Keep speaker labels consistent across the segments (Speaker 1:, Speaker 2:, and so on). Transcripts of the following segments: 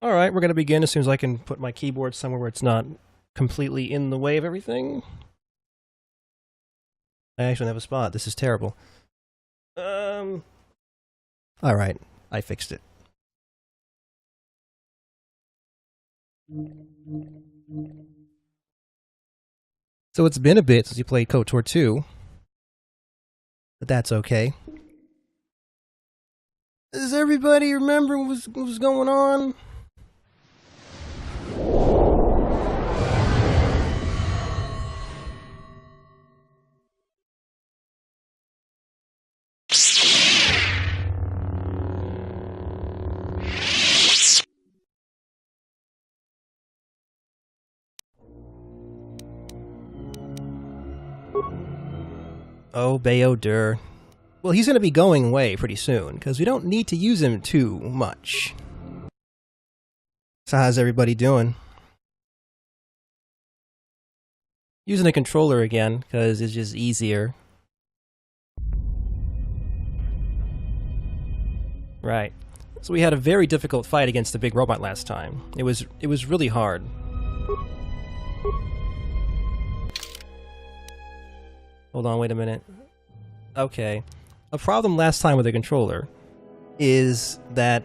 Speaker 1: Alright, we're going to begin as soon as I can put my keyboard somewhere where it's not completely in the way of everything. I actually don't have a spot. This is terrible. Alright, I fixed it. So it's been a bit since you played KOTOR 2. But that's okay. Does everybody remember what was going on? Oh, Bayodur. Well, he's going to be going away pretty soon, because we don't need to use him too much. So how's everybody doing? Using a controller again, because it's just easier. Right. So we had a very difficult fight against the big robot last time. It was really hard. Hold on, wait a minute. Okay. A problem last time with the controller is that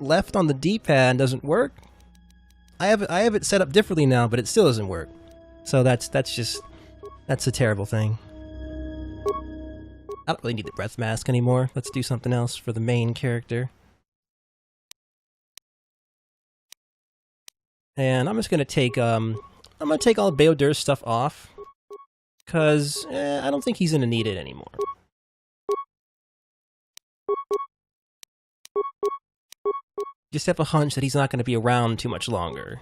Speaker 1: left on the D-pad doesn't work. I have it set up differently now, but it still doesn't work. So that's a terrible thing. I don't really need the breath mask anymore. Let's do something else for the main character. And I'm just gonna take all Bayodur's stuff off. Because I don't think he's going to need it anymore. Just have a hunch that he's not going to be around too much longer.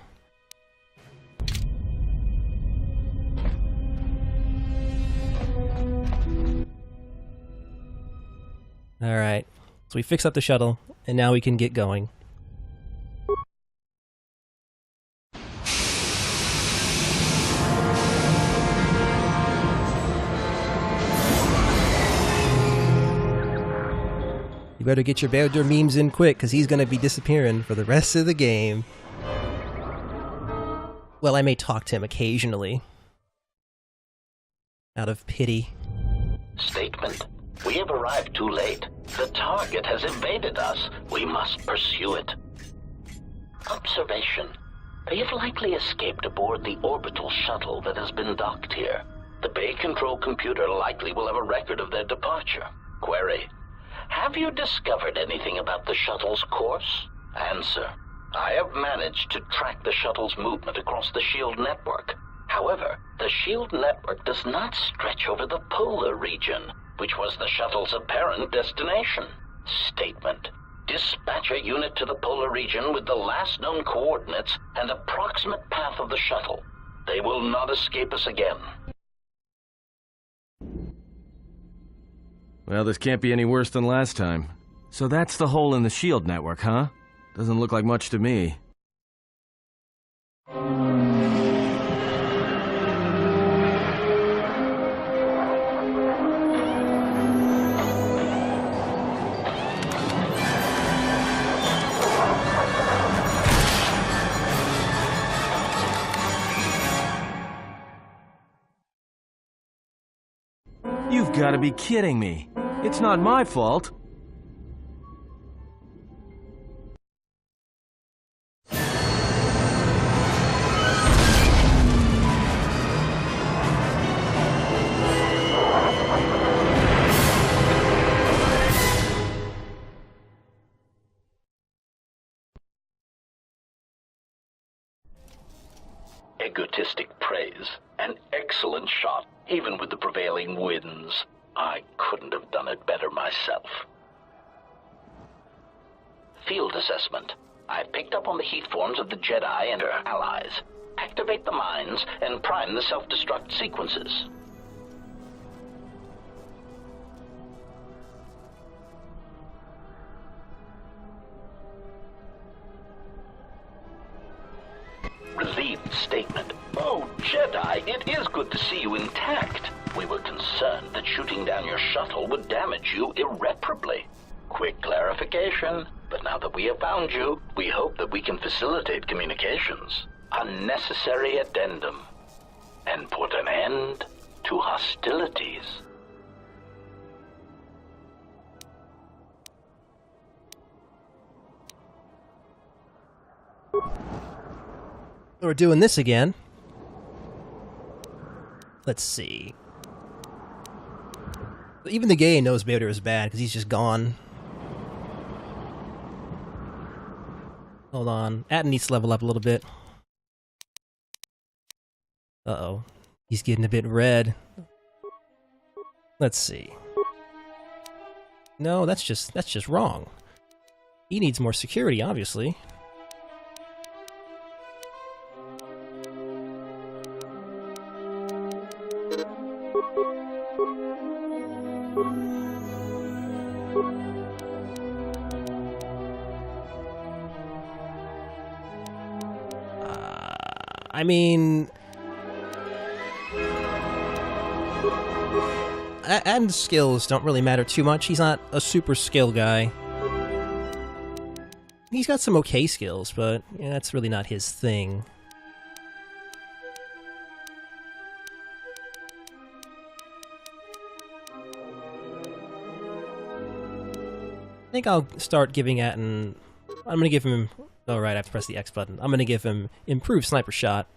Speaker 1: Alright, so we fixed up the shuttle, and now we can get going. You better get your Bayodur memes in quick, because he's going to be disappearing for the rest of the game. Well, I may talk to him occasionally. Out of pity.
Speaker 2: Statement. We have arrived too late. The target has evaded us. We must pursue it. Observation. They have likely escaped aboard the orbital shuttle that has been docked here. The Bay Control computer likely will have a record of their departure. Query. Have you discovered anything about the shuttle's course? Answer. I have managed to track the shuttle's movement across the SHIELD network. However, the SHIELD network does not stretch over the polar region, which was the shuttle's apparent destination. Statement. Dispatch a unit to the polar region with the last known coordinates and approximate path of the shuttle. They will not escape us again.
Speaker 3: Well, this can't be any worse than last time. So that's the hole in the SHIELD network, huh? Doesn't look like much to me. You've got to be kidding me. It's not my fault.
Speaker 2: Egotistic praise. An excellent shot, even with the prevailing winds. I couldn't have done it better myself. Field assessment. I picked up on the heat forms of the Jedi and their allies. Activate the mines and prime the self-destruct sequences. Relieved statement. Oh, Jedi, it is good to see you intact. We were concerned that shooting down your shuttle would damage you irreparably. Quick clarification. But now that we have found you, we hope that we can facilitate communications. A necessary addendum. And put an end to hostilities.
Speaker 1: We're doing this again. Let's see. Even the gay knows Vader is bad because he's just gone. Hold on. Atten needs to level up a little bit. Uh-oh. He's getting a bit red. Let's see. No, that's just wrong. He needs more security, obviously. I mean... And skills don't really matter too much. He's not a super skill guy. He's got some okay skills, but yeah, that's really not his thing. I think I'll start giving Atten... I'm gonna give him... Oh right, I have to press the X button. I'm gonna give him improved sniper shot.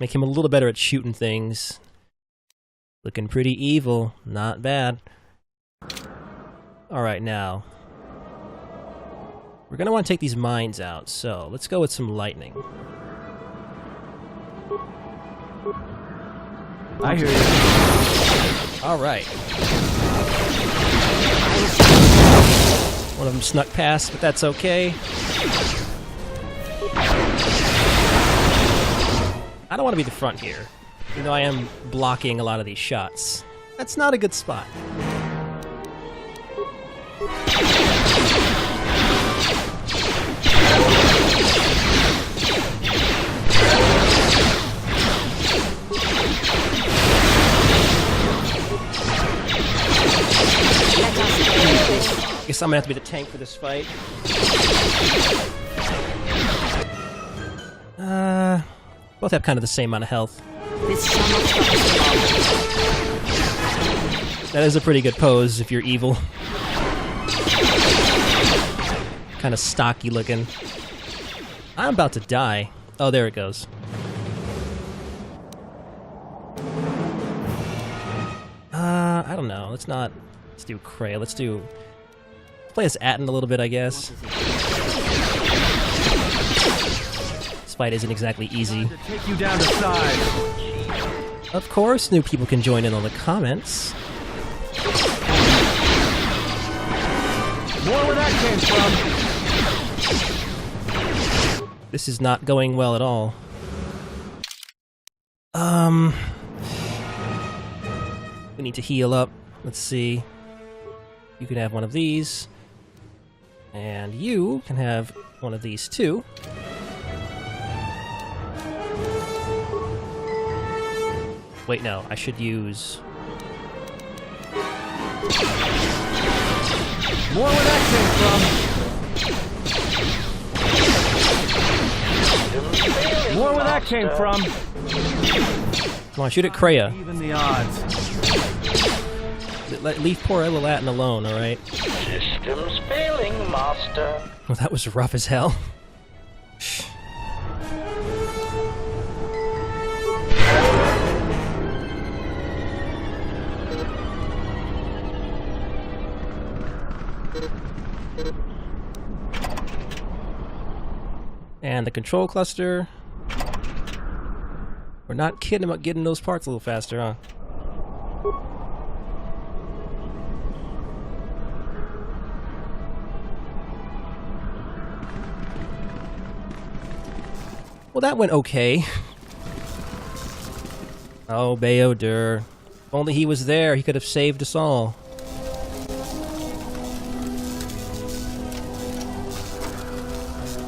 Speaker 1: Make him a little better at shooting things. Looking pretty evil. Not bad. Alright, now. We're gonna want to take these mines out, so let's go with some lightning.
Speaker 3: I hear you.
Speaker 1: Alright. One of them snuck past, but that's okay. I don't want to be the front here, even though I am blocking a lot of these shots. That's not a good spot. Guess I'm gonna have to be the tank for this fight. Both have kind of the same amount of health. That is a pretty good pose if you're evil. Kind of stocky looking. I'm about to die. Oh, there it goes. I don't know. Let's do Kreia. Let's play as Atten a little bit, I guess. This fight isn't exactly easy.
Speaker 3: Take you down the side.
Speaker 1: Of course, new people can join in on the comments.
Speaker 3: More where that came from.
Speaker 1: This is not going well at all. We need to heal up. Let's see. You can have one of these. And you can have one of these too. Wait, no, I should use...
Speaker 3: More where that came from. More where that came from.
Speaker 1: Come on, shoot at Kreia.
Speaker 3: Even the odds.
Speaker 1: Leave poor little Atten alone, alright?
Speaker 2: Systems failing, Master.
Speaker 1: Well, that was rough as hell. And the control cluster. We're not kidding about getting those parts a little faster, huh? Well, that went okay. Oh, Bayodur. If only he was there, he could have saved us all.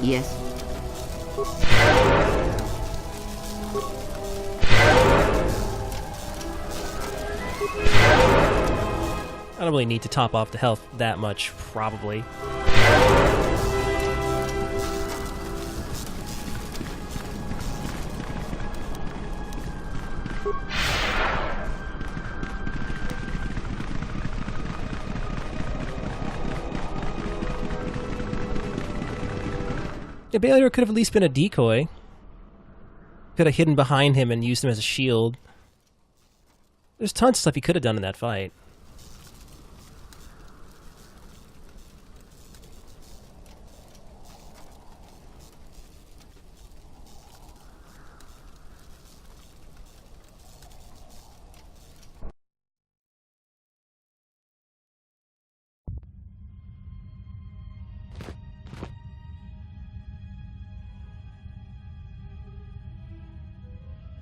Speaker 4: Yes.
Speaker 1: I don't really need to top off the health that much, probably. Yeah, Baylor could have at least been a decoy. Could have hidden behind him and used him as a shield. There's tons of stuff he could have done in that fight.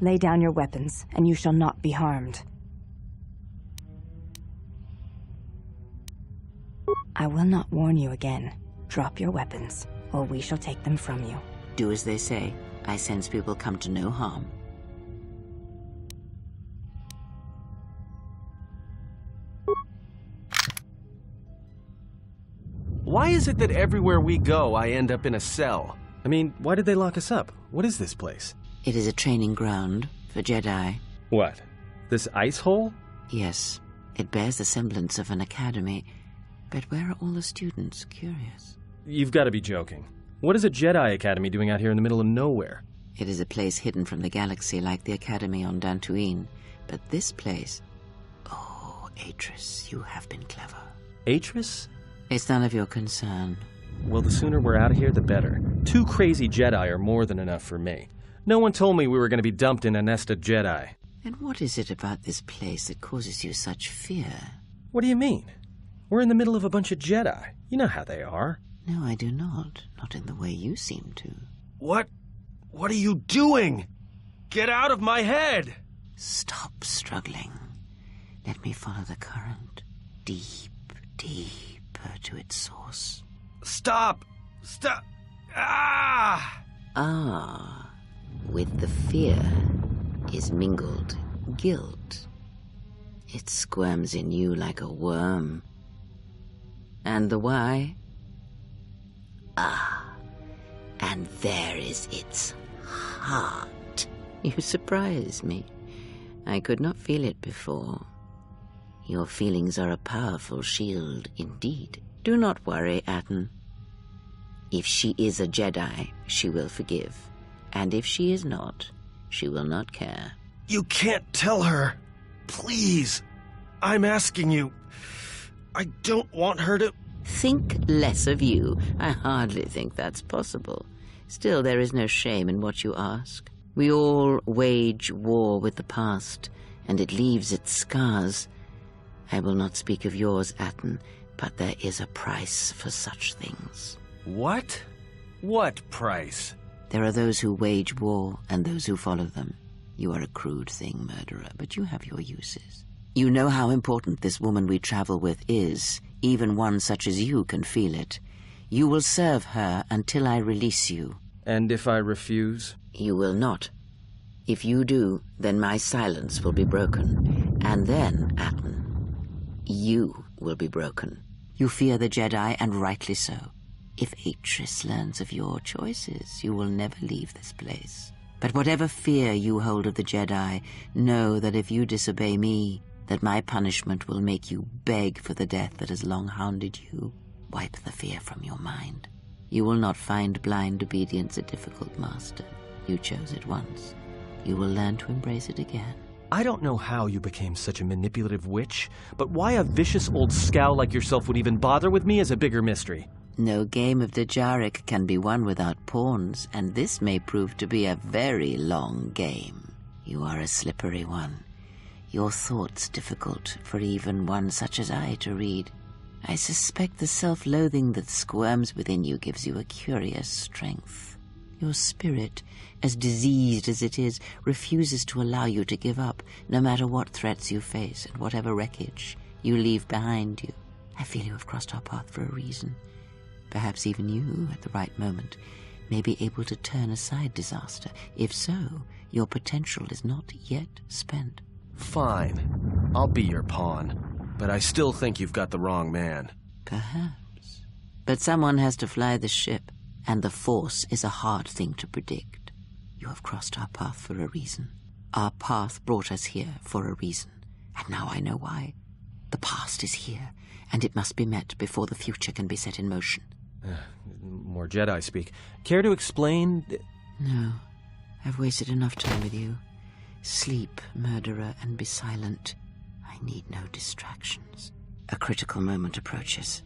Speaker 4: Lay down your weapons, and you shall not be harmed. I will not warn you again. Drop your weapons, or we shall take them from you.
Speaker 5: Do as they say. I sense we will come to no harm.
Speaker 3: Why is it that everywhere we go, I end up in a cell? I mean, why did they lock us up? What is this place?
Speaker 5: It is a training ground for Jedi.
Speaker 3: What? This ice hole?
Speaker 5: Yes, it bears the semblance of an academy. But where are all the students? Curious.
Speaker 3: You've got to be joking. What is a Jedi Academy doing out here in the middle of nowhere?
Speaker 5: It is a place hidden from the galaxy like the Academy on Dantooine. But this place... Oh, Atris, you have been clever.
Speaker 3: Atris?
Speaker 5: It's none of your concern.
Speaker 3: Well, the sooner we're out of here, the better. 2 crazy Jedi are more than enough for me. No one told me we were going to be dumped in a nest of Jedi.
Speaker 5: And what is it about this place that causes you such fear?
Speaker 3: What do you mean? We're in the middle of a bunch of Jedi. You know how they are.
Speaker 5: No, I do not. Not in the way you seem to.
Speaker 3: What are you doing? Get out of my head!
Speaker 5: Stop struggling. Let me follow the current. Deep, deeper to its source.
Speaker 3: Stop! Stop! Ah!
Speaker 5: Ah. With the fear is mingled guilt. It squirms in you like a worm. And the why? Ah, and there is its heart. You surprise me. I could not feel it before. Your feelings are a powerful shield indeed. Do not worry, Atten. If she is a Jedi, she will forgive. And if she is not, she will not care.
Speaker 3: You can't tell her. Please. I'm asking you. I don't want her to...
Speaker 5: Think less of you. I hardly think that's possible. Still, there is no shame in what you ask. We all wage war with the past, and it leaves its scars. I will not speak of yours, Atten, but there is a price for such things.
Speaker 3: What? What price?
Speaker 5: There are those who wage war and those who follow them. You are a crude thing, murderer, but you have your uses. You know how important this woman we travel with is. Even one such as you can feel it. You will serve her until I release you.
Speaker 3: And if I refuse?
Speaker 5: You will not. If you do, then my silence will be broken. And then, Atten, you will be broken. You fear the Jedi, and rightly so. If Atris learns of your choices, you will never leave this place. But whatever fear you hold of the Jedi, know that if you disobey me, that my punishment will make you beg for the death that has long hounded you. Wipe the fear from your mind. You will not find blind obedience a difficult master. You chose it once. You will learn to embrace it again.
Speaker 3: I don't know how you became such a manipulative witch, but why a vicious old scowl like yourself would even bother with me is a bigger mystery.
Speaker 5: No game of Dejaric can be won without pawns, and this may prove to be a very long game. You are a slippery one. Your thoughts difficult for even one such as I to read. I suspect the self-loathing that squirms within you gives you a curious strength. Your spirit, as diseased as it is, refuses to allow you to give up, no matter what threats you face and whatever wreckage you leave behind you. I feel you have crossed our path for a reason. Perhaps even you, at the right moment, may be able to turn aside disaster. If so, your potential is not yet spent.
Speaker 3: Fine. I'll be your pawn. But I still think you've got the wrong man.
Speaker 5: Perhaps. But someone has to fly the ship, and the Force is a hard thing to predict. You have crossed our path for a reason. Our path brought us here for a reason. And now I know why. The past is here, and it must be met before the future can be set in motion.
Speaker 3: more Jedi speak. Care to explain?
Speaker 5: No. I've wasted enough time with you. Sleep, murderer, and be silent. I need no distractions. A critical moment approaches.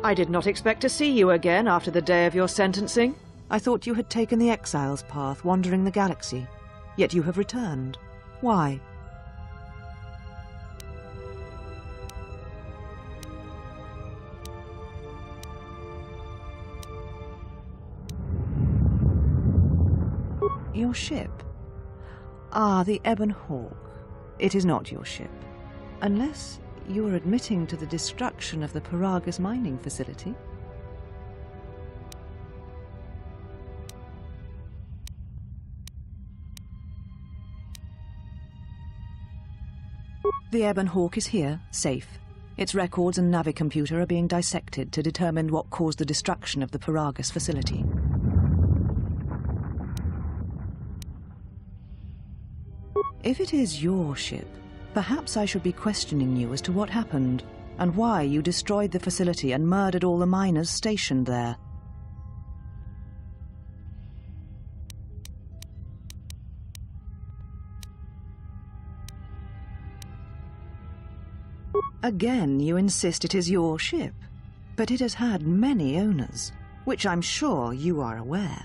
Speaker 6: I did not expect to see you again after the day of your sentencing. I thought you had taken the exile's path, wandering the galaxy. Yet you have returned. Why? Your ship? Ah, the Ebon Hawk. It is not your ship. Unless you are admitting to the destruction of the Paragus mining facility. The Ebon Hawk is here, safe. Its records and navicomputer are being dissected to determine what caused the destruction of the Paragus facility. If it is your ship, perhaps I should be questioning you as to what happened, and why you destroyed the facility and murdered all the miners stationed there. Again, you insist it is your ship, but it has had many owners, which I'm sure you are aware.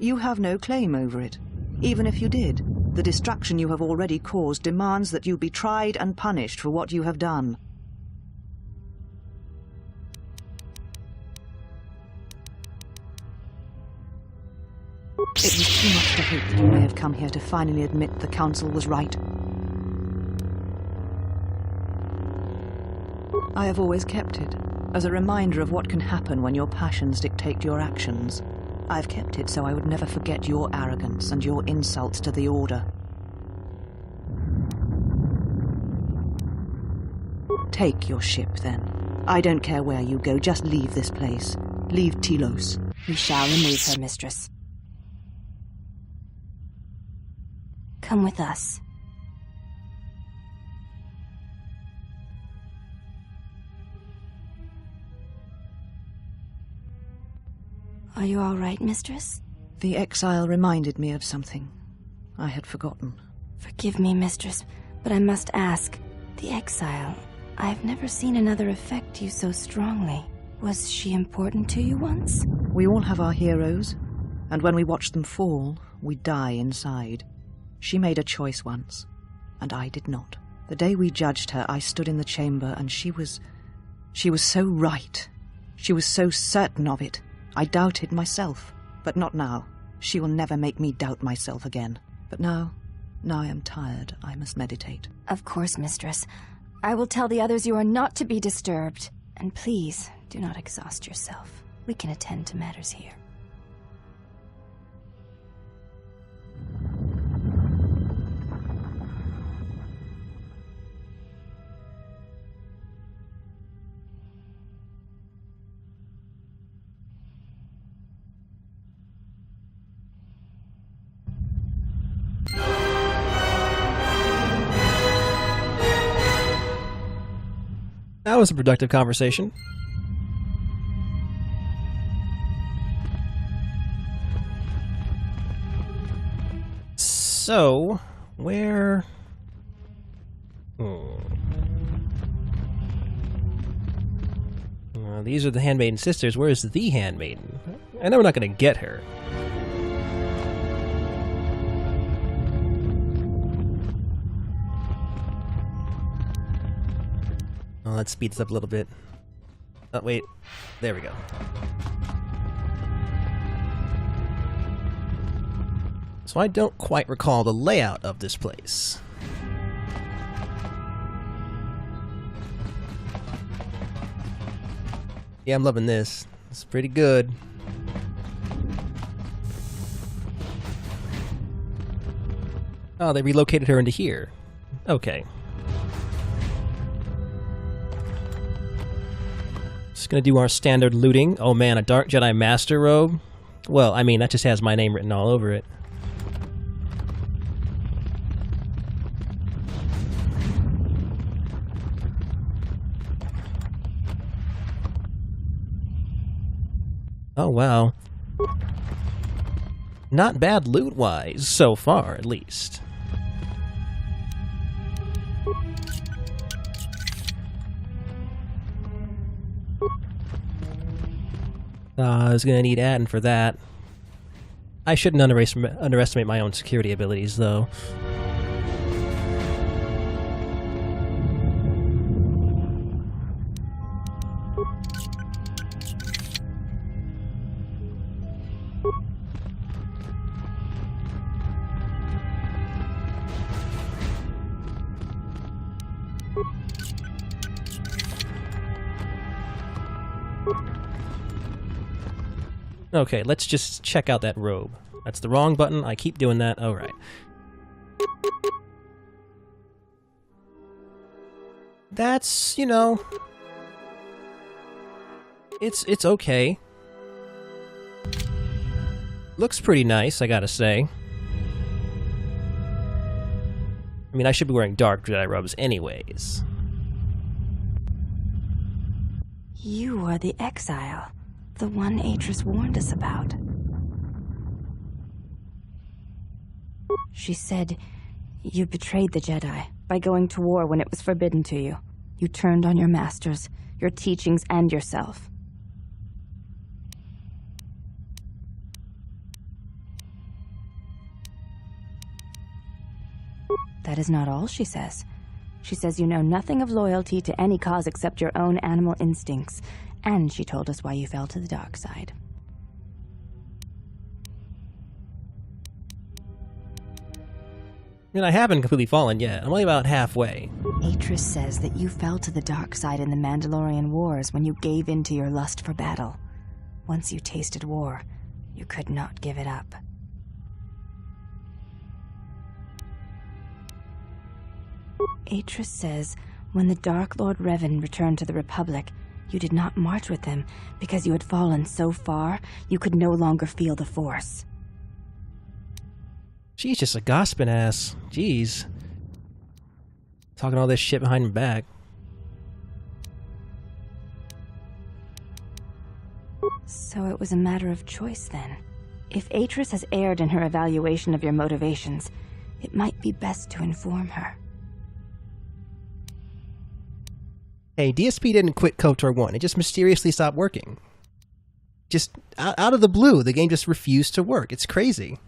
Speaker 6: You have no claim over it. Even if you did, the destruction you have already caused demands that you be tried and punished for what you have done. It was too much to hope that you may have come here to finally admit the Council was right. I have always kept it, as a reminder of what can happen when your passions dictate your actions. I've kept it so I would never forget your arrogance and your insults to the Order. Take your ship, then. I don't care where you go, just leave this place. Leave Telos.
Speaker 4: We shall remove her, mistress. Come with us. Are you all right, mistress?
Speaker 6: The exile reminded me of something I had forgotten.
Speaker 4: Forgive me, mistress, but I must ask. The exile, I've never seen another affect you so strongly. Was she important to you once?
Speaker 6: We all have our heroes, and when we watch them fall, we die inside. She made a choice once, and I did not. The day we judged her, I stood in the chamber, and she was so right. She was so certain of it. I doubted myself, but not now. She will never make me doubt myself again. But now I am tired. I must meditate.
Speaker 4: Of course, mistress. I will tell the others you are not to be disturbed. And please, do not exhaust yourself. We can attend to matters here.
Speaker 1: That was a productive conversation. So, where... these are the Handmaiden sisters. Where is the Handmaiden? I know we're not going to get her. Oh, that speeds up a little bit. Oh, wait. There we go. So I don't quite recall the layout of this place. Yeah, I'm loving this. It's pretty good. Oh, they relocated her into here. Okay. Just gonna do our standard looting. Oh man, a Dark Jedi Master robe? Well, I mean, that just has my name written all over it. Oh wow. Not bad loot-wise, so far, at least. I was gonna need Atten for that. I shouldn't underestimate my own security abilities, though. Okay, let's just check out that robe. That's the wrong button. I keep doing that. Alright. That's, you know... It's okay. Looks pretty nice, I gotta say. I mean, I should be wearing dark Jedi robes anyways.
Speaker 4: You are the exile. The one Atris warned us about. She said you betrayed the Jedi by going to war when it was forbidden to you. You turned on your masters, your teachings, and yourself. That is not all she says. She says you know nothing of loyalty to any cause except your own animal instincts. And she told us why you fell to the dark side.
Speaker 1: I mean, I haven't completely fallen yet. I'm only about halfway.
Speaker 4: Atris says that you fell to the dark side in the Mandalorian Wars when you gave in to your lust for battle. Once you tasted war, you could not give it up. Atris says when the Dark Lord Revan returned to the Republic, you did not march with him because you had fallen so far you could no longer feel the Force.
Speaker 1: She's just a gossiping ass. Jeez. Talking all this shit behind my back.
Speaker 4: So it was a matter of choice then. If Atris has erred in her evaluation of your motivations, it might be best to inform her.
Speaker 1: Hey, DSP didn't quit KOTOR 1. It just mysteriously stopped working. Just out of the blue, the game just refused to work. It's crazy.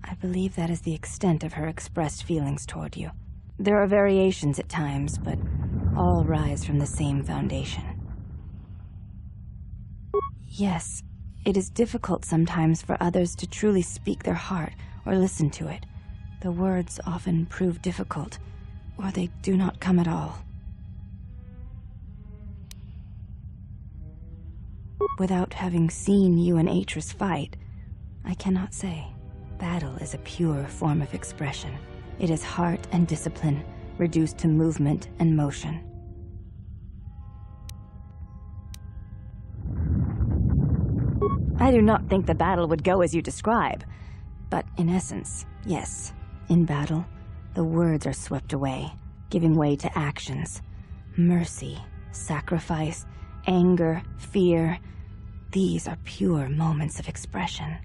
Speaker 4: I believe that is the extent of her expressed feelings toward you. There are variations at times, but all rise from the same foundation. Yes, it is difficult sometimes for others to truly speak their heart or listen to it. The words often prove difficult, or they do not come at all. Without having seen you and Atris fight, I cannot say. Battle is a pure form of expression. It is heart and discipline, reduced to movement and motion. I do not think the battle would go as you describe, but in essence, yes. In battle, the words are swept away, giving way to actions. Mercy, sacrifice, anger, fear. These are pure moments of expression.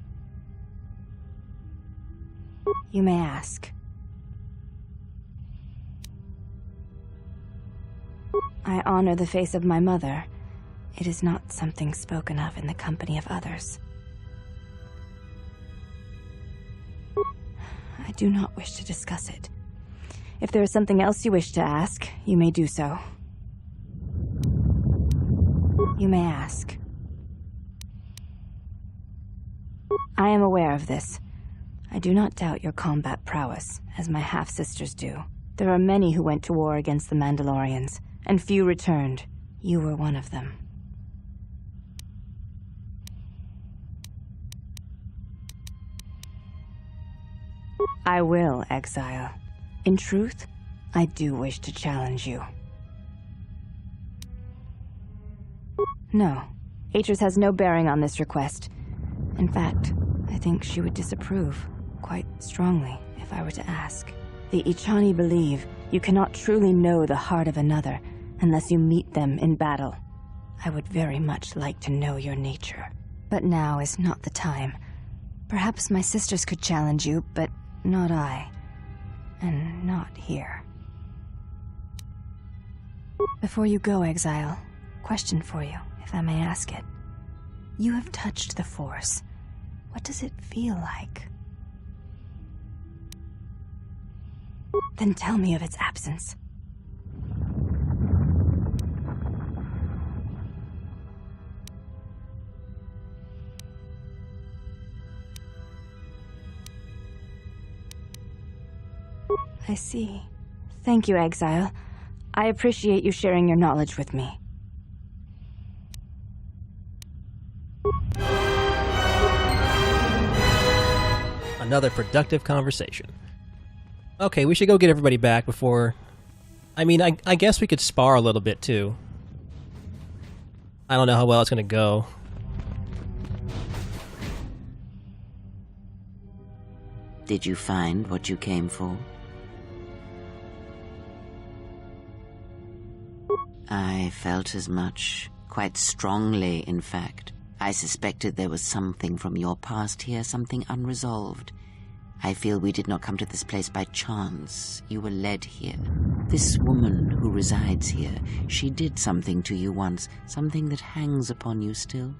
Speaker 4: You may ask. I honor the face of my mother. It is not something spoken of in the company of others. I do not wish to discuss it. If there is something else you wish to ask, you may do so. You may ask. I am aware of this. I do not doubt your combat prowess, as my half-sisters do. There are many who went to war against the Mandalorians, and few returned. You were one of them. I will, Exile. In truth, I do wish to challenge you. No, Atris has no bearing on this request. In fact, I think she would disapprove, quite strongly, if I were to ask. The Ichani believe you cannot truly know the heart of another unless you meet them in battle. I would very much like to know your nature. But now is not the time. Perhaps my sisters could challenge you, but not I. And not here. Before you go, Exile, question for you, if I may ask it. You have touched the Force. What does it feel like? Then tell me of its absence. I see. Thank you, Exile. I appreciate you sharing your knowledge with me.
Speaker 1: Another productive conversation. Okay, we should go get everybody back before... I mean, I guess we could spar a little bit, too. I don't know how well it's gonna go.
Speaker 5: Did you find what you came for? I felt as much, quite strongly, in fact. I suspected there was something from your past here, something unresolved. I feel we did not come to this place by chance. You were led here. This woman who resides here, she did something to you once, something that hangs upon you still.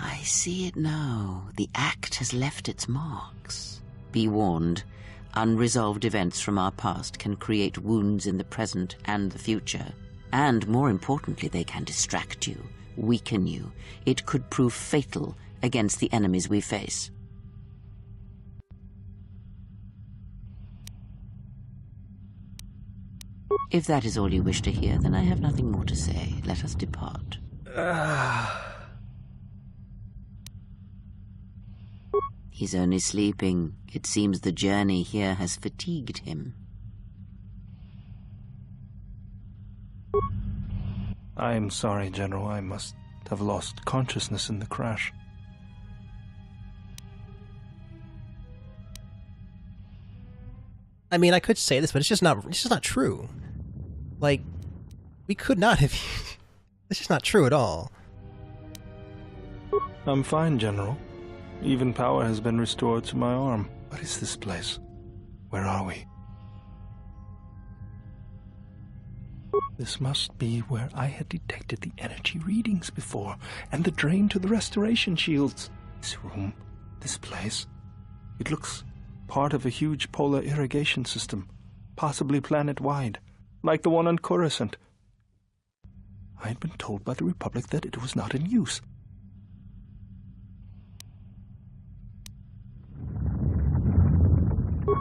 Speaker 5: I see it now. The act has left its marks. Be warned, unresolved events from our past can create wounds in the present and the future. And more importantly, they can distract you, weaken you. It could prove fatal against the enemies we face. If that is all you wish to hear, then I have nothing more to say. Let us depart. He's only sleeping. It seems the journey here has fatigued him.
Speaker 7: I am sorry, General. I must have lost consciousness in the crash.
Speaker 1: I mean, I could say this, but it's just not true. Like, we could not have... It's just not true at all.
Speaker 7: I'm fine, General. Even power has been restored to my arm. What is this place? Where are we? This must be where I had detected the energy readings before, and the drain to the restoration shields. This room, this place, it looks part of a huge polar irrigation system, possibly planet-wide, like the one on Coruscant. I had been told by the Republic that it was not in use.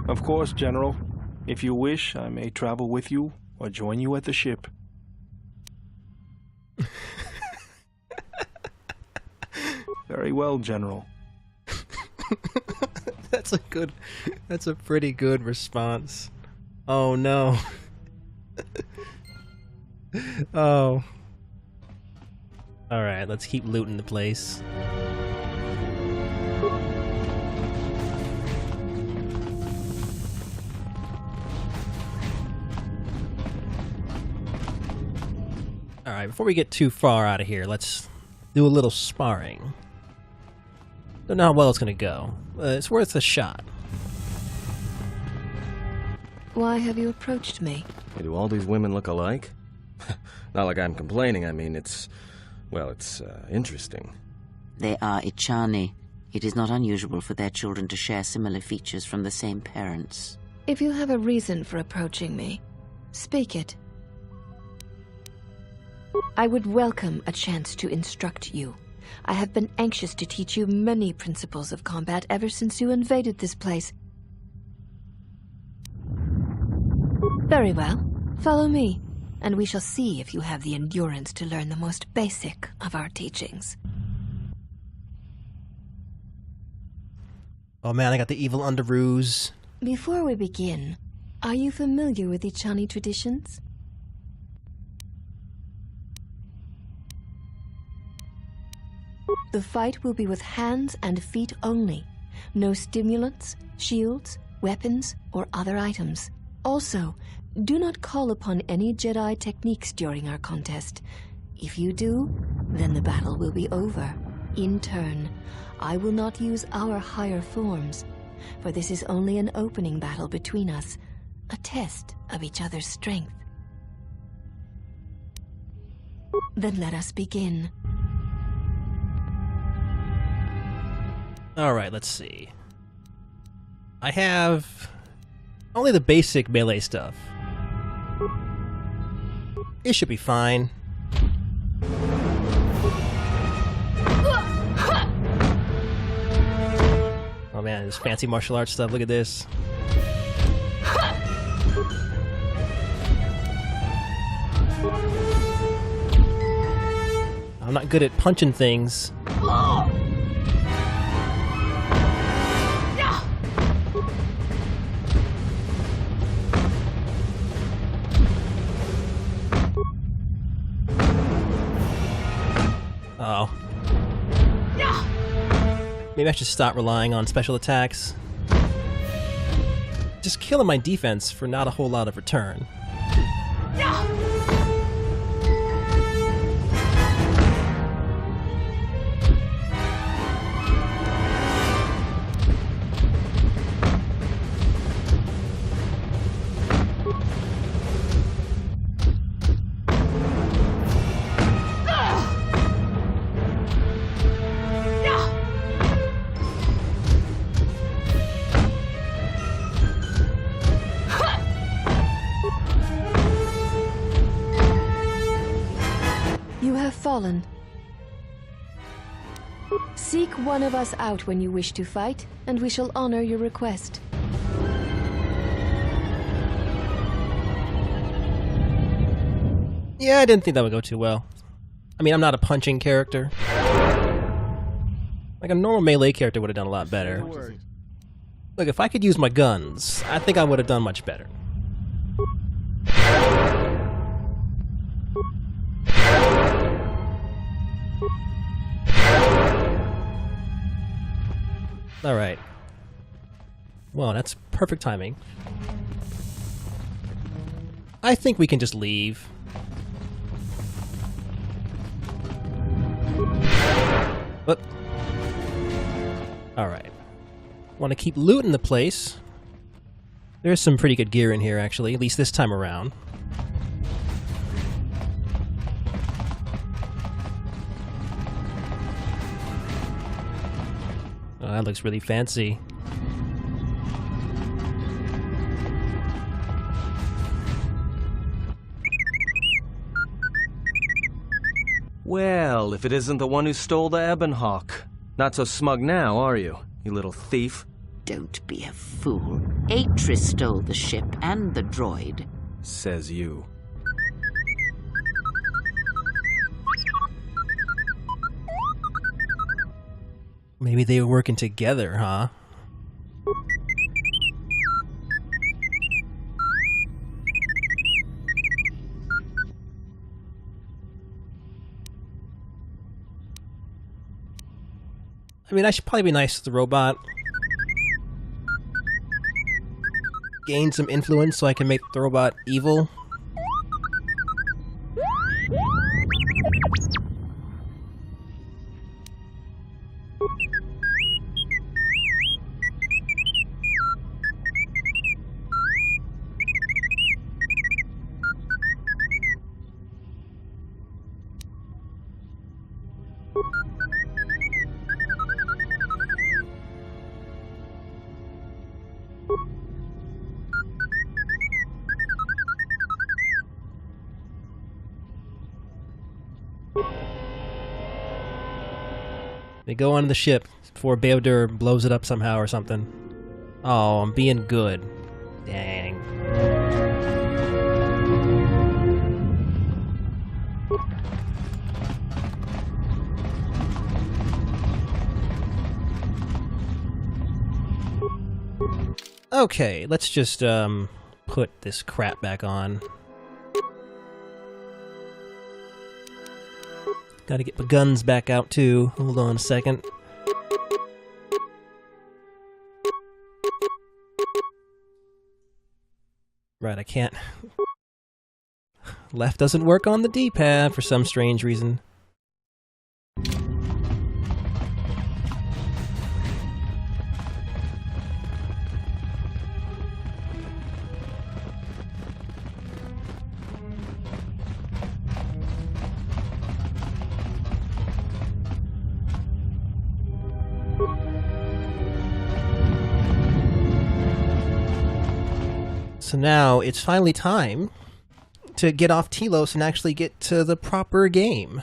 Speaker 7: Of course, General. If you wish, I may travel with you or join you at the ship. Very well, General.
Speaker 1: That's a pretty good response. Oh no. Oh. Alright, let's keep looting the place. Alright, before we get too far out of here, let's do a little sparring. Don't know how well it's gonna go. It's worth a shot.
Speaker 8: Why have you approached me?
Speaker 3: Hey, do all these women look alike? Not like I'm complaining, I mean, it's interesting.
Speaker 5: They are Ichani. It is not unusual for their children to share similar features from the same parents.
Speaker 8: If you have a reason for approaching me, speak it. I would welcome a chance to instruct you. I have been anxious to teach you many principles of combat ever since you invaded this place. Very well. Follow me. and we shall see if you have the endurance to learn the most basic of our teachings.
Speaker 1: Oh man, I got the evil underoos.
Speaker 8: Before we begin, are you familiar with the Chani traditions? The fight will be with hands and feet only. No stimulants, shields, weapons, or other items. Also, do not call upon any Jedi techniques during our contest. If you do, then the battle will be over. In turn, I will not use our higher forms, for this is only an opening battle between us, a test of each other's strength. Then let us begin.
Speaker 1: Alright, let's see. I have only the basic melee stuff. It should be fine. Oh man, this fancy martial arts stuff, look at this. I'm not good at punching things. Oh. Maybe I should stop relying on special attacks. Just killing my defense for not a whole lot of return.
Speaker 8: Fallen. Seek one of us out when you wish to fight, and we shall honor your request.
Speaker 1: Yeah, I didn't think that would go too well. I mean, I'm not a punching character. Like a normal melee character would have done a lot better. Look, if I could use my guns, I think I would have done much better. Alright. Well, that's perfect timing. I think we can just leave. But alright. Want to keep looting the place. There's some pretty good gear in here, actually, at least this time around. Oh, that looks really fancy.
Speaker 3: Well, if it isn't the one who stole the Ebonhawk. Not so smug now, are you, you little thief?
Speaker 5: Don't be a fool. Atris stole the ship and the droid.
Speaker 3: Says you.
Speaker 1: Maybe they were working together, huh? I mean, I should probably be nice to the robot. Gain some influence so I can make the robot evil. They go onto the ship before Beodur blows it up somehow or something. Oh, I'm being good. Dang. Okay, let's just, put this crap back on. Gotta get my guns back out, too. Hold on a second. Right, I can't. Left doesn't work on the D-pad for some strange reason. So now it's finally time to get off Telos and actually get to the proper game.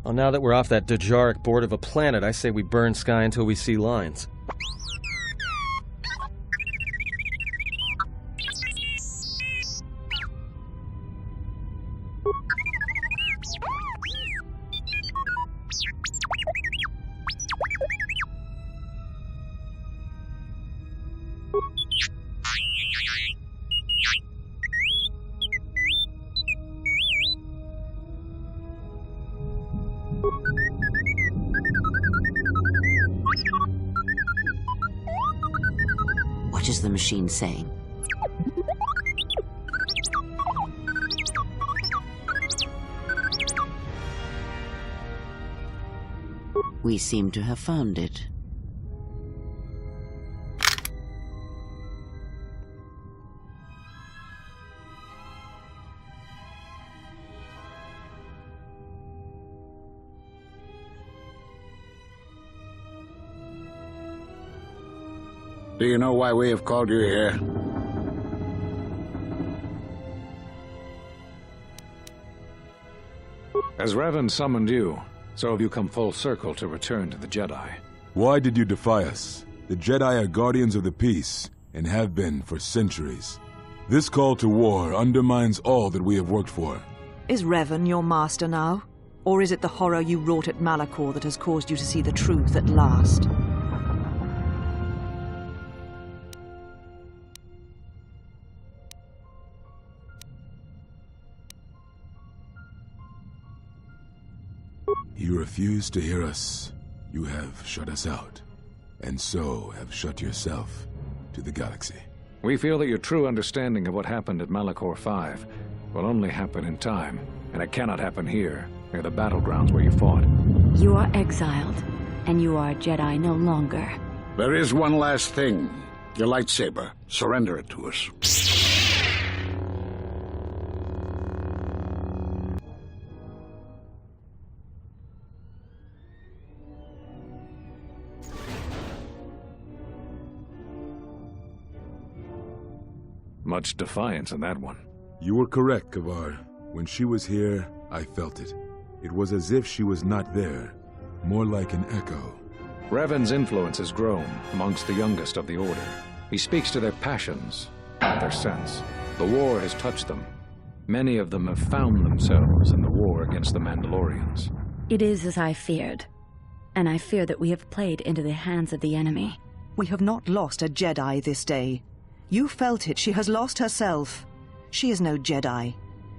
Speaker 3: Well, now that we're off that Dejaric board of a planet, I say we burn sky until we see lines.
Speaker 5: What is the machine saying? We seem to have found it.
Speaker 9: Do you know why we have called you here?
Speaker 10: As Revan summoned you, so have you come full circle to return to the Jedi.
Speaker 11: Why did you defy us? The Jedi are guardians of the peace, and have been for centuries. This call to war undermines all that we have worked for.
Speaker 6: Is Revan your master now? Or is it the horror you wrought at Malachor that has caused you to see the truth at last?
Speaker 11: You refuse to hear us. You have shut us out, and so have shut yourself to the galaxy.
Speaker 10: We feel that your true understanding of what happened at Malachor 5 will only happen in time, and it cannot happen here, near the battlegrounds where you fought.
Speaker 4: You are exiled, and you are Jedi no longer.
Speaker 9: There is one last thing. Your lightsaber. Surrender it to us.
Speaker 10: Much defiance in that one.
Speaker 11: You were correct, Kavar. When she was here, I felt it. It was as if she was not there, more like an echo.
Speaker 10: Revan's influence has grown amongst the youngest of the Order. He speaks to their passions, and their sense. The war has touched them. Many of them have found themselves in the war against the Mandalorians.
Speaker 4: It is as I feared, and I fear that we have played into the hands of the enemy.
Speaker 6: We have not lost a Jedi this day. You felt it. She has lost herself. She is no Jedi.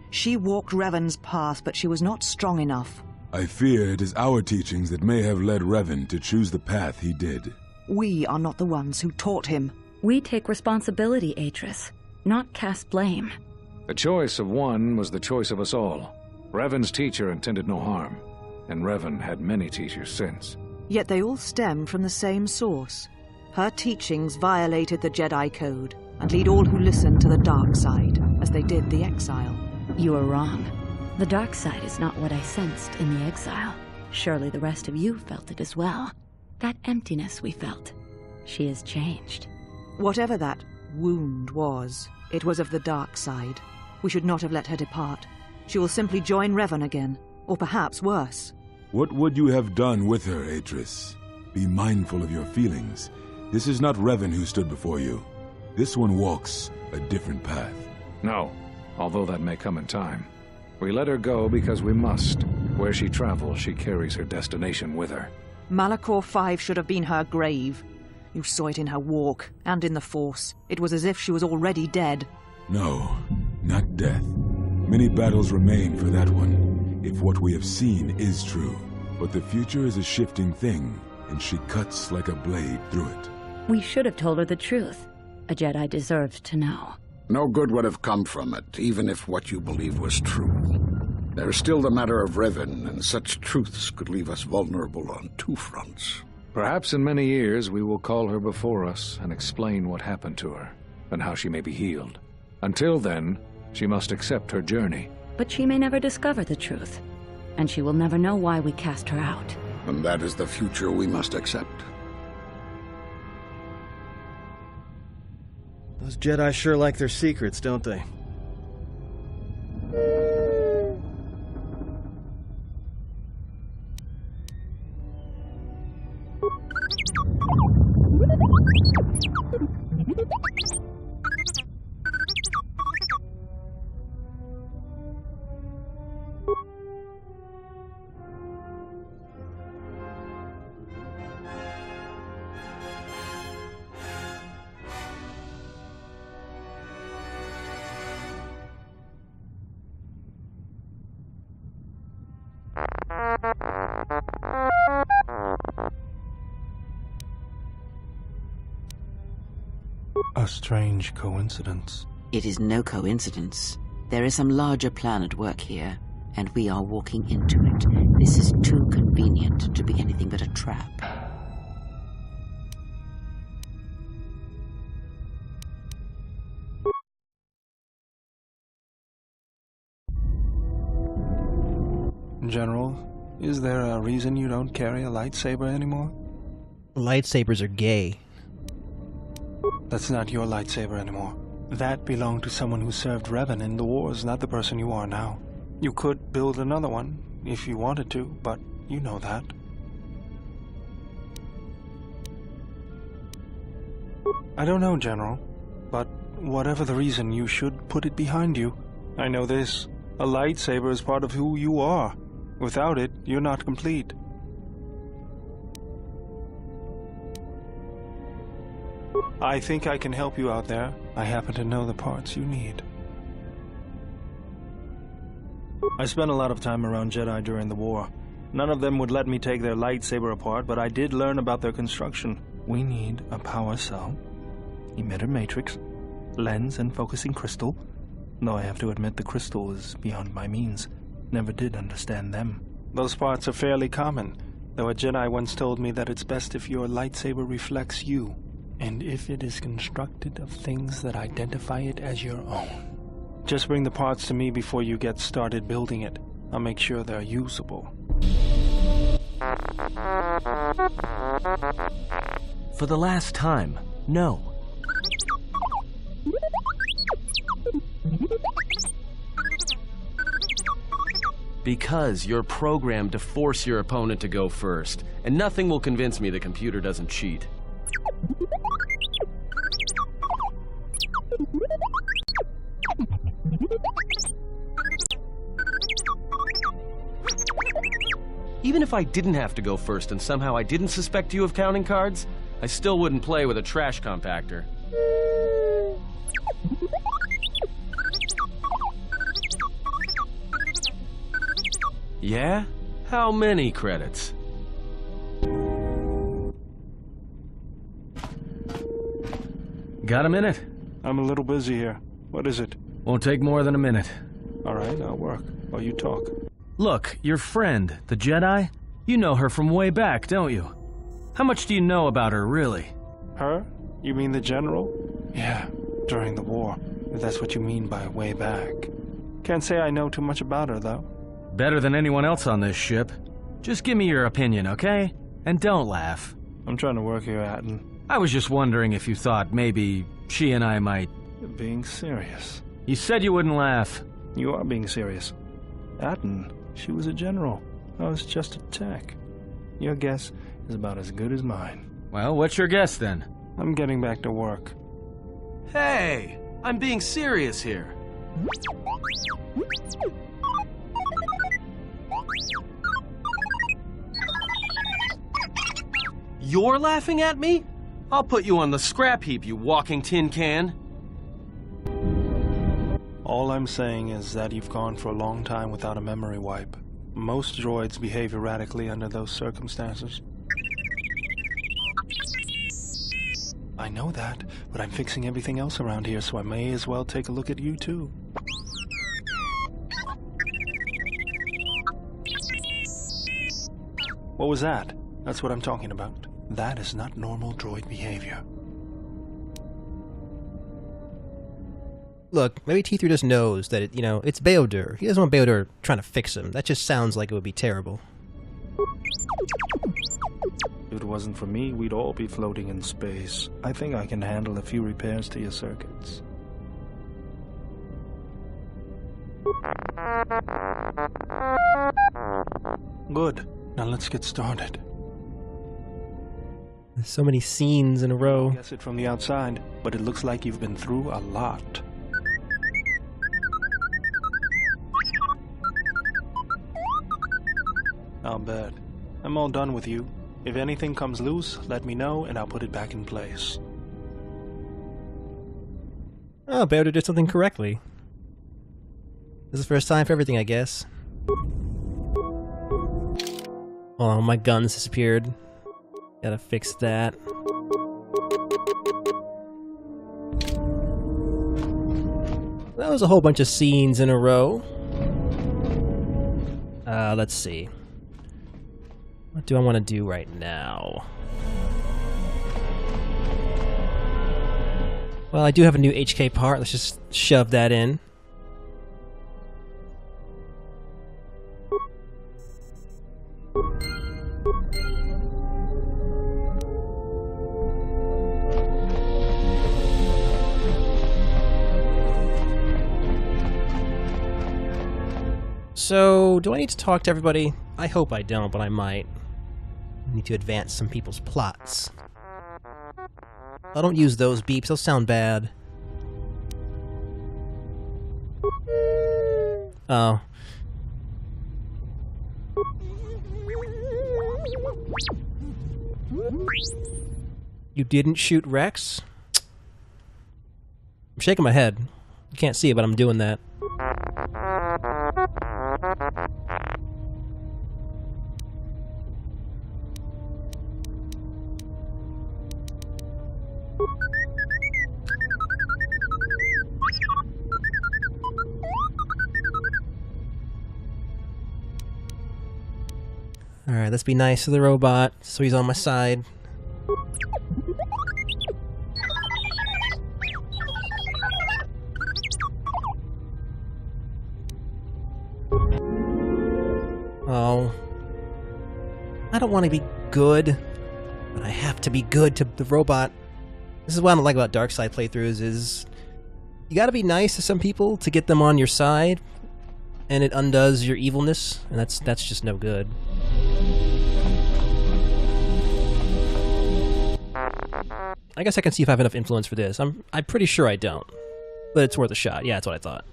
Speaker 6: She walked Revan's path, but she was not strong enough.
Speaker 11: I fear it is our teachings that may have led Revan to choose the path he did.
Speaker 6: We are not the ones who taught him.
Speaker 4: We take responsibility, Atris, not cast blame.
Speaker 10: The choice of one was the choice of us all. Revan's teacher intended no harm, and Revan had many teachers since.
Speaker 6: Yet they all stem from the same source. Her teachings violated the Jedi Code and lead all who listen to the dark side, as they did the exile.
Speaker 4: You are wrong. The dark side is not what I sensed in the exile. Surely the rest of you felt it as well. That emptiness we felt. She has changed.
Speaker 6: Whatever that wound was, it was of the dark side. We should not have let her depart. She will simply join Revan again, or perhaps worse.
Speaker 11: What would you have done with her, Atris? Be mindful of your feelings. This is not Revan who stood before you. This one walks a different path.
Speaker 10: No, although that may come in time. We let her go because we must. Where she travels, she carries her destination with her.
Speaker 6: Malachor 5 should have been her grave. You saw it in her walk, and in the Force. It was as if she was already dead.
Speaker 11: No, not death. Many battles remain for that one, if what we have seen is true. But the future is a shifting thing, and she cuts like a blade through it.
Speaker 12: We should have told her the truth. A Jedi deserved to know.
Speaker 9: No good would have come from it, even if what you believe was true. There's still the matter of Revan, and such truths could leave us vulnerable on two fronts.
Speaker 10: Perhaps in many years we will call her before us and explain what happened to her, and how she may be healed. Until then, she must accept her journey.
Speaker 12: But she may never discover the truth, and she will never know why we cast her out.
Speaker 9: And that is the future we must accept.
Speaker 3: Those Jedi sure like their secrets, don't they?
Speaker 7: A strange coincidence.
Speaker 5: It is no coincidence. There is some larger plan at work here, and we are walking into it. This is too convenient to be anything but a trap.
Speaker 7: General, is there a reason you don't carry a lightsaber anymore?
Speaker 1: Lightsabers are gay.
Speaker 7: That's not your lightsaber anymore. That belonged to someone who served Revan in the wars, not the person you are now. You could build another one, if you wanted to, but you know that. I don't know, General, but whatever the reason, you should put it behind you. I know this. A lightsaber is part of who you are. Without it, you're not complete. I think I can help you out there. I happen to know the parts you need. I spent a lot of time around Jedi during the war. None of them would let me take their lightsaber apart, but I did learn about their construction. We need a power cell, emitter matrix, lens and focusing crystal. Though I have to admit the crystal is beyond my means. Never did understand them. Those parts are fairly common, though a Jedi once told me that it's best if your lightsaber reflects you, and if it is constructed of things that identify it as your own. Just bring the parts to me before you get started building it. I'll make sure they're usable.
Speaker 3: For the last time, no. Because you're programmed to force your opponent to go first, and nothing will convince me the computer doesn't cheat. Even if I didn't have to go first and somehow I didn't suspect you of counting cards, I still wouldn't play with a trash compactor. Yeah? How many credits? Got a minute?
Speaker 7: I'm a little busy here. What is it?
Speaker 3: Won't take more than a minute.
Speaker 7: All right, I'll work while you talk.
Speaker 3: Look, your friend, the Jedi, you know her from way back, don't you? How much do you know about her, really?
Speaker 7: Her? You mean the General? Yeah, during the war. If that's what you mean by way back. Can't say I know too much about her, though.
Speaker 3: Better than anyone else on this ship. Just give me your opinion, okay? And don't laugh.
Speaker 7: I'm trying to work here, Atten.
Speaker 3: I was just wondering if you thought maybe she and I might...
Speaker 7: You're being serious.
Speaker 3: You said you wouldn't laugh.
Speaker 7: You are being serious. Atten, she was a general. I was just a tech. Your guess is about as good as mine.
Speaker 3: Well, what's your guess then?
Speaker 7: I'm getting back to work.
Speaker 3: Hey! I'm being serious here. You're laughing at me? I'll put you on the scrap heap, you walking tin can.
Speaker 7: All I'm saying is that you've gone for a long time without a memory wipe. Most droids behave erratically under those circumstances. I know that, but I'm fixing everything else around here, so I may as well take a look at you too. What was that? That's what I'm talking about. That is not normal droid behavior.
Speaker 1: Look, maybe T3 just knows that, it's Beodur. He doesn't want Beodur trying to fix him. That just sounds like it would be terrible.
Speaker 7: If it wasn't for me, we'd all be floating in space. I think I can handle a few repairs to your circuits. Good. Now let's get started.
Speaker 1: There's so many scenes in a row.
Speaker 7: I guess it from the outside, but it looks like you've been through a lot. I'll bet. I'm all done with you. If anything comes loose, let me know and I'll put it back in place.
Speaker 1: Oh, Beodur did something correctly. This is the first time for everything, I guess. Oh, my guns disappeared. Gotta fix that. That was a whole bunch of scenes in a row. Let's see. What do I want to do right now? Well, I do have a new HK part. Let's just shove that in. So, do I need to talk to everybody? I hope I don't, but I might. I need to advance some people's plots. I don't use those beeps, those sound bad. Oh. You didn't shoot Rex? I'm shaking my head. You can't see it, but I'm doing that. Alright, let's be nice to the robot, so he's on my side. Oh. I don't want to be good, but I have to be good to the robot. This is what I don't like about dark side playthroughs, is you gotta be nice to some people to get them on your side, and it undoes your evilness, and that's just no good. I guess I can see if I have enough influence for this. I'm pretty sure I don't, but it's worth a shot. Yeah, that's what I thought.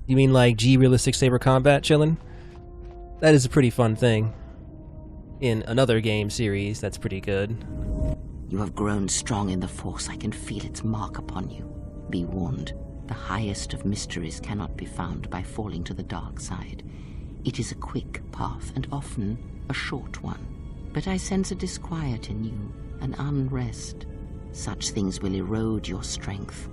Speaker 1: You mean like G-realistic saber combat chillin'? That is a pretty fun thing. In another game series, that's pretty good.
Speaker 5: You have grown strong in the Force. I can feel its mark upon you. Be warned, the highest of mysteries cannot be found by falling to the dark side. It is a quick path, and often a short one. But I sense a disquiet in you, an unrest. Such things will erode your strength.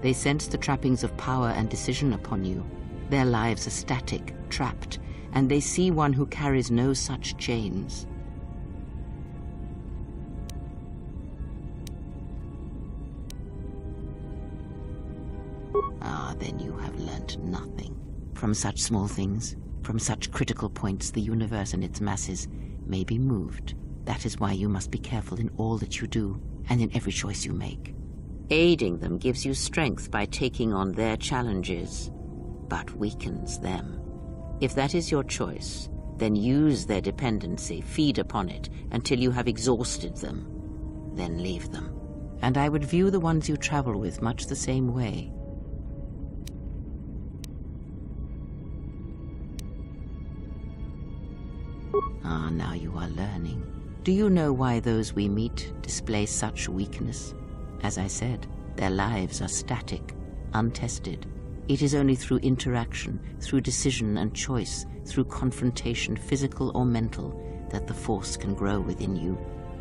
Speaker 5: They sense the trappings of power and decision upon you. Their lives are static, trapped, and they see one who carries no such chains. then you have learnt nothing. From such small things, from such critical points, the universe and its masses may be moved. That is why you must be careful in all that you do, and in every choice you make. Aiding them gives you strength by taking on their challenges, but weakens them. If that is your choice, then use their dependency, feed upon it, until you have exhausted them. Then leave them. And I would view the ones you travel with much the same way. Ah, now you are learning. Do you know why those we meet display such weakness? As I said, their lives are static, untested. It is only through interaction, through decision and choice, through confrontation, physical or mental, that the force can grow within you.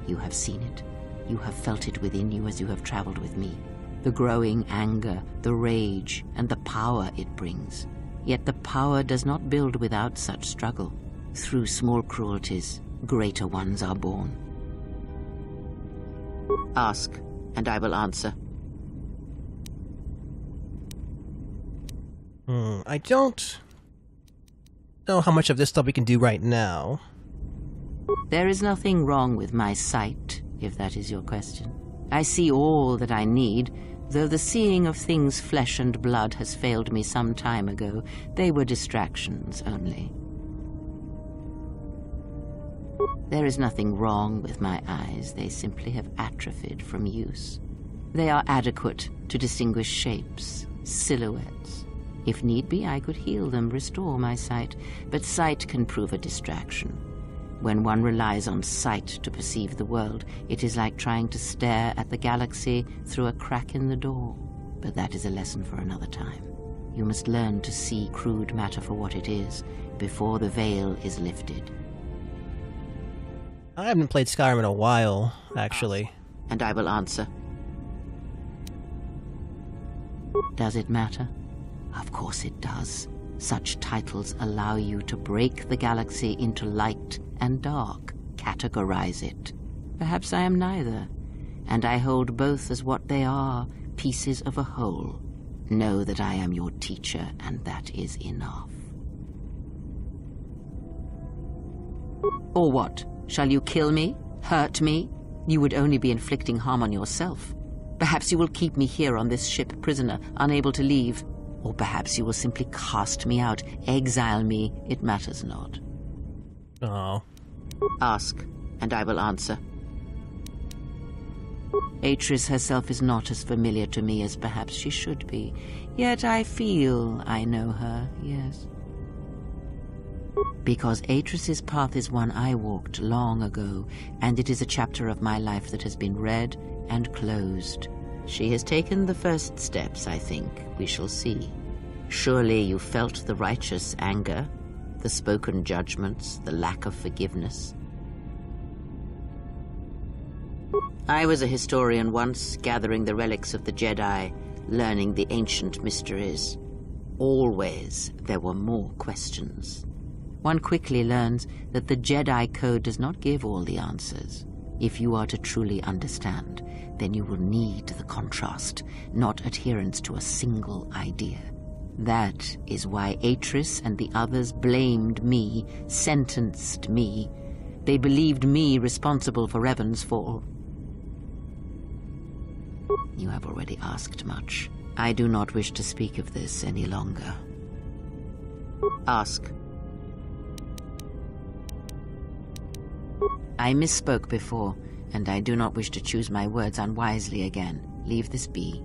Speaker 5: You have seen it. You have felt it within you as you have traveled with me. The growing anger, the rage, and the power it brings. Yet the power does not build without such struggle. Through small cruelties, greater ones are born. Ask, and I will answer.
Speaker 1: I don't know how much of this stuff we can do right now.
Speaker 5: There is nothing wrong with my sight, if that is your question. I see all that I need, though the seeing of things flesh and blood has failed me some time ago. They were distractions only. There is nothing wrong with my eyes. They simply have atrophied from use. They are adequate to distinguish shapes, silhouettes. If need be, I could heal them, restore my sight, but sight can prove a distraction. When one relies on sight to perceive the world, it is like trying to stare at the galaxy through a crack in the door. But that is a lesson for another time. You must learn to see crude matter for what it is, before the veil is lifted.
Speaker 1: I haven't played Skyrim in a while, actually.
Speaker 5: And I will answer. Does it matter? Of course it does. Such titles allow you to break the galaxy into light and dark, categorize it. Perhaps I am neither, and I hold both as what they are, pieces of a whole. Know that I am your teacher, and that is enough. Or what? Shall you kill me? Hurt me? You would only be inflicting harm on yourself. Perhaps you will keep me here on this ship prisoner, unable to leave. Or perhaps you will simply cast me out, exile me. It matters not.
Speaker 1: Oh.
Speaker 5: Ask, and I will answer. Atris herself is not as familiar to me as perhaps she should be. Yet I feel I know her, yes. Because Atris's path is one I walked long ago, and it is a chapter of my life that has been read and closed. She has taken the first steps, I think. We shall see. Surely you felt the righteous anger, the spoken judgments, the lack of forgiveness. I was a historian once, gathering the relics of the Jedi, learning the ancient mysteries. Always there were more questions. One quickly learns that the Jedi Code does not give all the answers. If you are to truly understand, then you will need the contrast, not adherence to a single idea. That is why Atris and the others blamed me, sentenced me. They believed me responsible for Revan's fall. You have already asked much. I do not wish to speak of this any longer. Ask. I misspoke before, and I do not wish to choose my words unwisely again. Leave this be.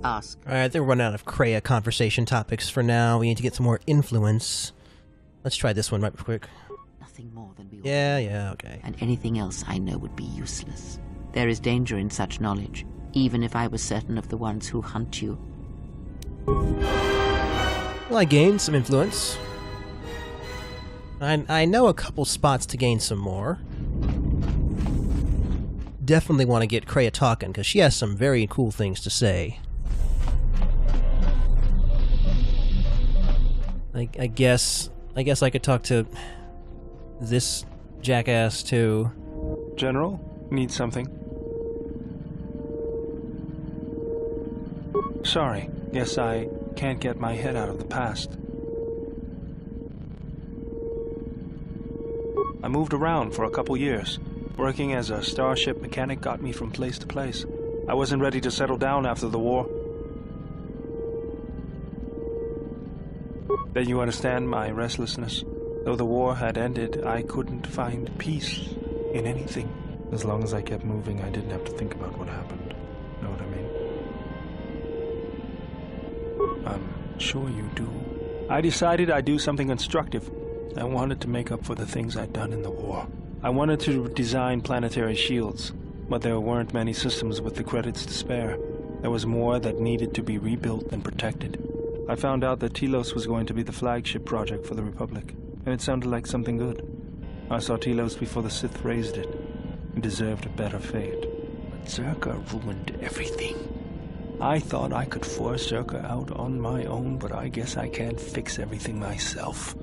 Speaker 5: Ask.
Speaker 1: Alright, I think we're running out of Kreia conversation topics for now. We need to get some more influence. Let's try this one right quick.
Speaker 5: Nothing more than we
Speaker 1: Yeah, okay.
Speaker 5: And anything else I know would be useless. There is danger in such knowledge, even if I was certain of the ones who hunt you.
Speaker 1: Well, I gained some influence. I know a couple spots to gain some more. Definitely want to get Kreia talking, because she has some very cool things to say. I guess I could talk to this jackass too.
Speaker 7: General, need something? Sorry, Guess I can't get my head out of the past. I moved around for a couple years. Working as a starship mechanic got me from place to place. I wasn't ready to settle down after the war. Then you understand my restlessness. Though the war had ended, I couldn't find peace in anything. As long as I kept moving, I didn't have to think about what happened. Know what I mean? I'm sure you do. I decided I'd do something constructive. I wanted to make up for the things I'd done in the war. I wanted to design planetary shields, but there weren't many systems with the credits to spare. There was more that needed to be rebuilt and protected. I found out that Telos was going to be the flagship project for the Republic, and it sounded like something good. I saw Telos before the Sith raised it. It deserved a better fate. But Zerka ruined everything. I thought I could force Zerka out on my own, but I guess I can't fix everything myself.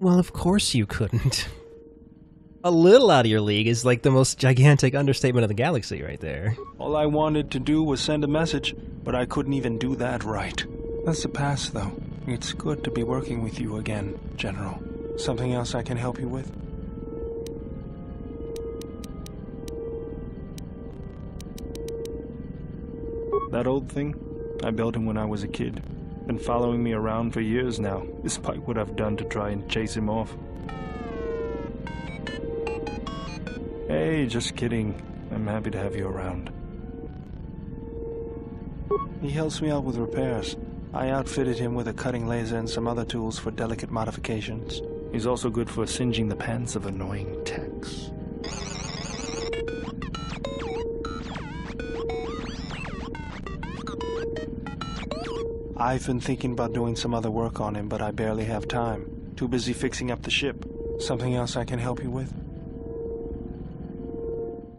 Speaker 1: Well, of course you couldn't. A little out of your league is like the most gigantic understatement of the galaxy right there.
Speaker 7: All I wanted to do was send a message, but I couldn't even do that right. That's the past, though. It's good to be working with you again, General. Something else I can help you with? That old thing? I built him when I was a kid. Been following me around for years now, despite what I've done to try and chase him off. Hey, just kidding. I'm happy to have you around. He helps me out with repairs. I outfitted him with a cutting laser and some other tools for delicate modifications. He's also good for singeing the pants of annoying techs. I've been thinking about doing some other work on him, but I barely have time. Too busy fixing up the ship. Something else I can help you with?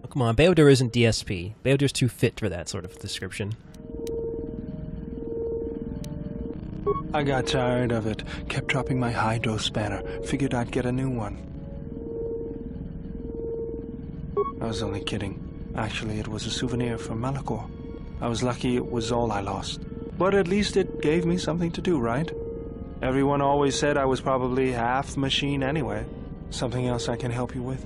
Speaker 1: Oh, come on, Beodur isn't DSP. Beodur's too fit for that sort of description.
Speaker 7: I got tired of it. Kept dropping my hydro spanner. Figured I'd get a new one. I was only kidding. Actually, it was a souvenir from Malachor. I was lucky it was all I lost. But at least it gave me something to do, right? Everyone always said I was probably half machine anyway. Something else I can help you with?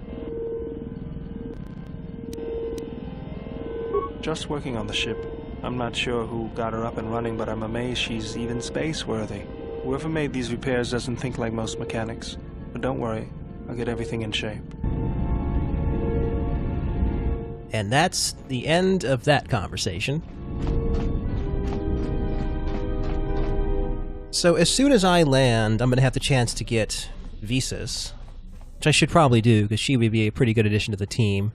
Speaker 7: Just working on the ship. I'm not sure who got her up and running, but I'm amazed she's even space-worthy. Whoever made these repairs doesn't think like most mechanics. But don't worry, I'll get everything in shape.
Speaker 1: And that's the end of that conversation. So as soon as I land, I'm going to have the chance to get Visas, which I should probably do, because she would be a pretty good addition to the team.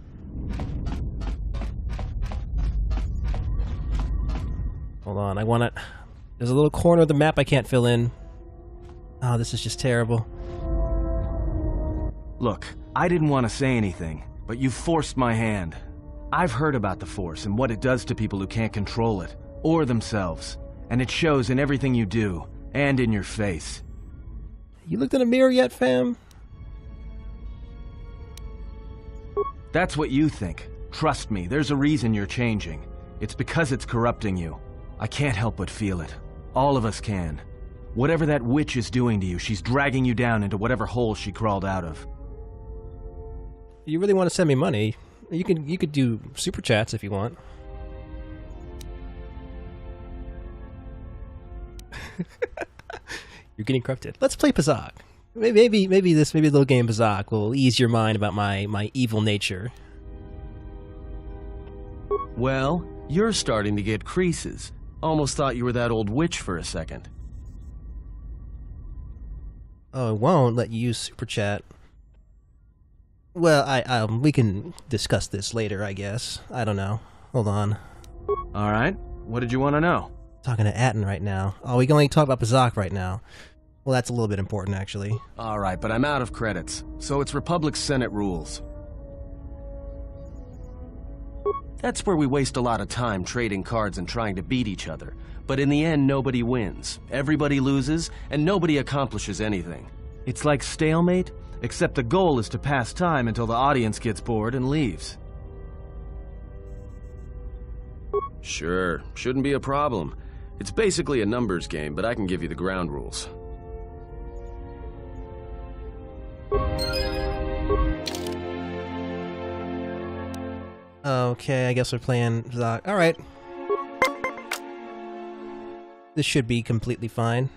Speaker 1: Hold on, I want it. There's a little corner of the map I can't fill in. Oh, this is just terrible.
Speaker 3: Look, I didn't want to say anything, but you forced my hand. I've heard about the Force and what it does to people who can't control it, or themselves. And it shows in everything you do, and in your face.
Speaker 1: You looked in a mirror yet, fam?
Speaker 3: That's what you think. Trust me, there's a reason you're changing. It's because it's corrupting you. I can't help but feel it. All of us can. Whatever that witch is doing to you, she's dragging you down into whatever hole she crawled out of.
Speaker 1: You really want to send me money? You could do super chats if you want. You're getting corrupted. Let's play Pazak. Maybe a little game Pazak will ease your mind about my evil nature.
Speaker 3: Well, you're starting to get creases. Almost thought you were that old witch for a second.
Speaker 1: Oh, it won't let you use super chat. Well, we can discuss this later, I guess. I don't know. Hold on.
Speaker 3: All right. What did you want to know?
Speaker 1: Talking to Atten right now. Oh, we can only talk about Pazak right now. Well, that's a little bit important, actually.
Speaker 3: All right, but I'm out of credits, so it's Republic Senate rules. That's where we waste a lot of time trading cards and trying to beat each other. But in the end, nobody wins. Everybody loses, and nobody accomplishes anything. It's like stalemate, except the goal is to pass time until the audience gets bored and leaves. Sure, shouldn't be a problem. It's basically a numbers game, but I can give you the ground rules.
Speaker 1: Okay, I guess we're playing Zach. Alright. This should be completely fine.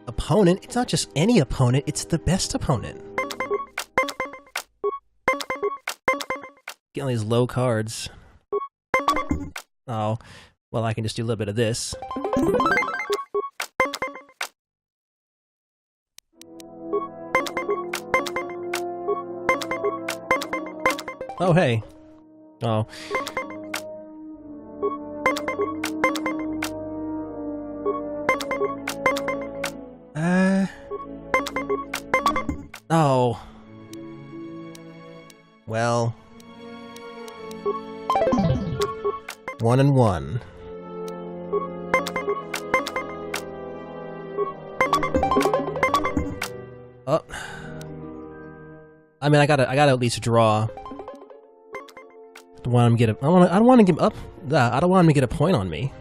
Speaker 1: Opponent? It's not just any opponent, it's the best opponent. Get all these low cards. Oh, well, I can just do a little bit of this. Oh, hey. Oh. Oh. Well. 1 and 1. Oh. I mean, I gotta at least draw. I don't want him to get a. I don't want to give up. I don't want him to get a point on me.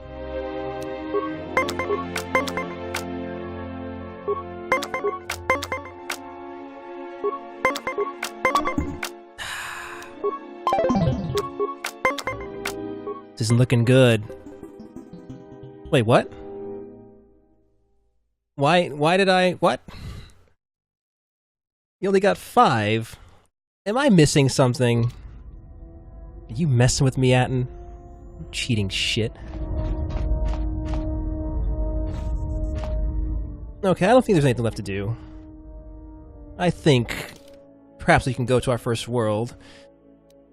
Speaker 1: This isn't looking good. Wait, what? Why did I... What? You only got 5? Am I missing something? Are you messing with me, Atten? Cheating shit. Okay, I don't think there's anything left to do. I think perhaps we can go to our first world.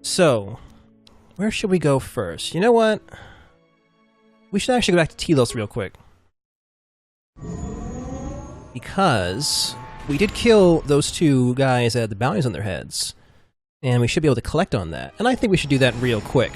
Speaker 1: So, where should we go first? You know what? We should actually go back to Telos real quick. Because we did kill those 2 guys that had the bounties on their heads. And we should be able to collect on that. And I think we should do that real quick.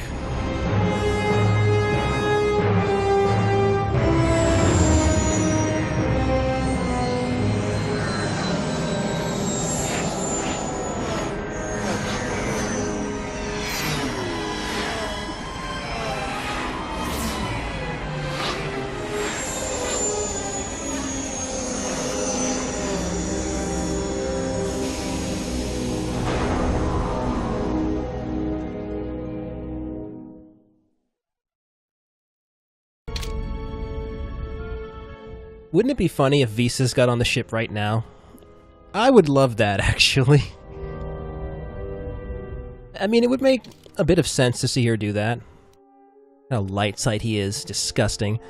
Speaker 1: Wouldn't it be funny if Visas got on the ship right now? I would love that, actually. I mean, it would make a bit of sense to see her do that. How light side he is. Disgusting.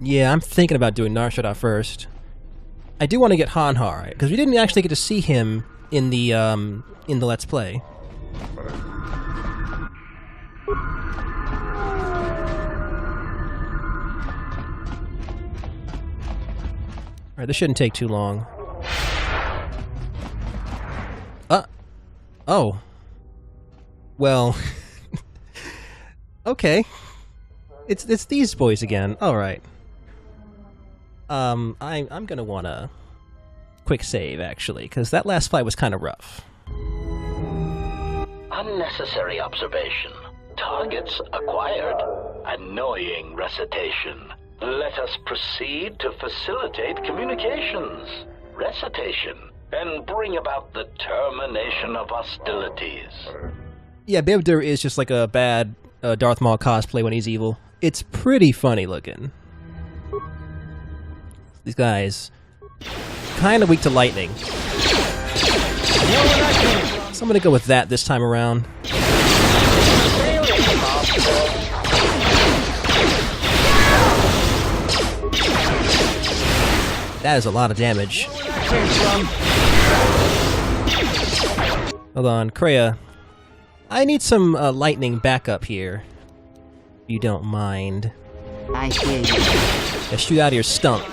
Speaker 1: Yeah, I'm thinking about doing Nar Shaddaa first. I do want to get Hanhar, because we didn't actually get to see him in the Let's Play. Alright, this shouldn't take too long. Oh. Well. Okay. It's these boys again. Alright. I'm gonna wanna quick save, actually, because that last fight was kind of rough.
Speaker 2: Unnecessary observation. Targets acquired. Annoying recitation. Let us proceed to facilitate communications. Recitation. And bring about the termination of hostilities.
Speaker 1: Yeah, Bibder is just like a bad Darth Maul cosplay when he's evil. It's pretty funny looking. These guys... kind of weak to lightning. So I'm gonna go with that this time around. That is a lot of damage. Hold on, Kreia. I need some lightning backup here. If you don't mind.
Speaker 5: I hear you.
Speaker 1: Yeah, shoot out of your stump.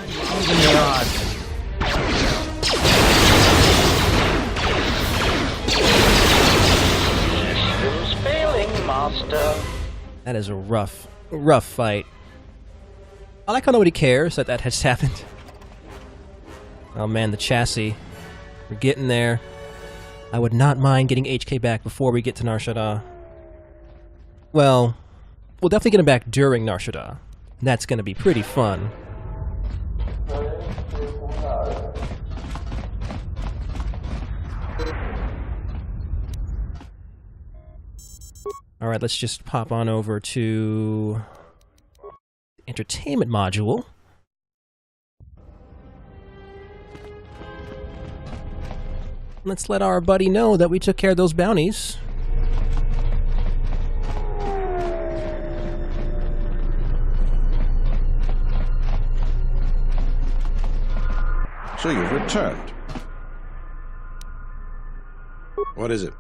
Speaker 1: That is a rough fight. I like how nobody cares that has happened. Oh man, the chassis. We're getting there. I would not mind getting HK back before we get to Nar Shaddaa. Well, we'll definitely get him back during Nar Shaddaa. That's gonna be pretty fun. Alright, let's just pop on over to Entertainment module. Let's let our buddy know that we took care of those bounties.
Speaker 13: So you've returned. What is it?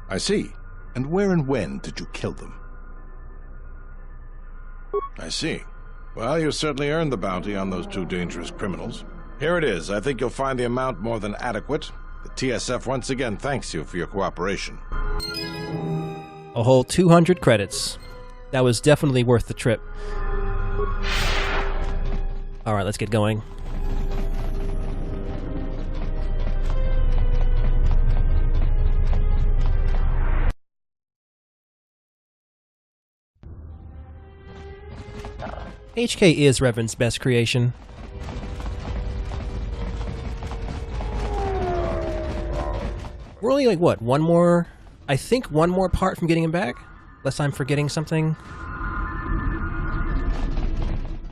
Speaker 13: I see. And where and when did you kill them? I see. Well, you certainly earned the bounty on those two dangerous criminals. Here it is. I think you'll find the amount more than adequate. The TSF once again thanks you for your cooperation.
Speaker 1: A whole 200 credits. That was definitely worth the trip. Alright, let's get going. HK is Revan's best creation. We're only like, what, one more... I think one more part from getting him back? Unless I'm forgetting something.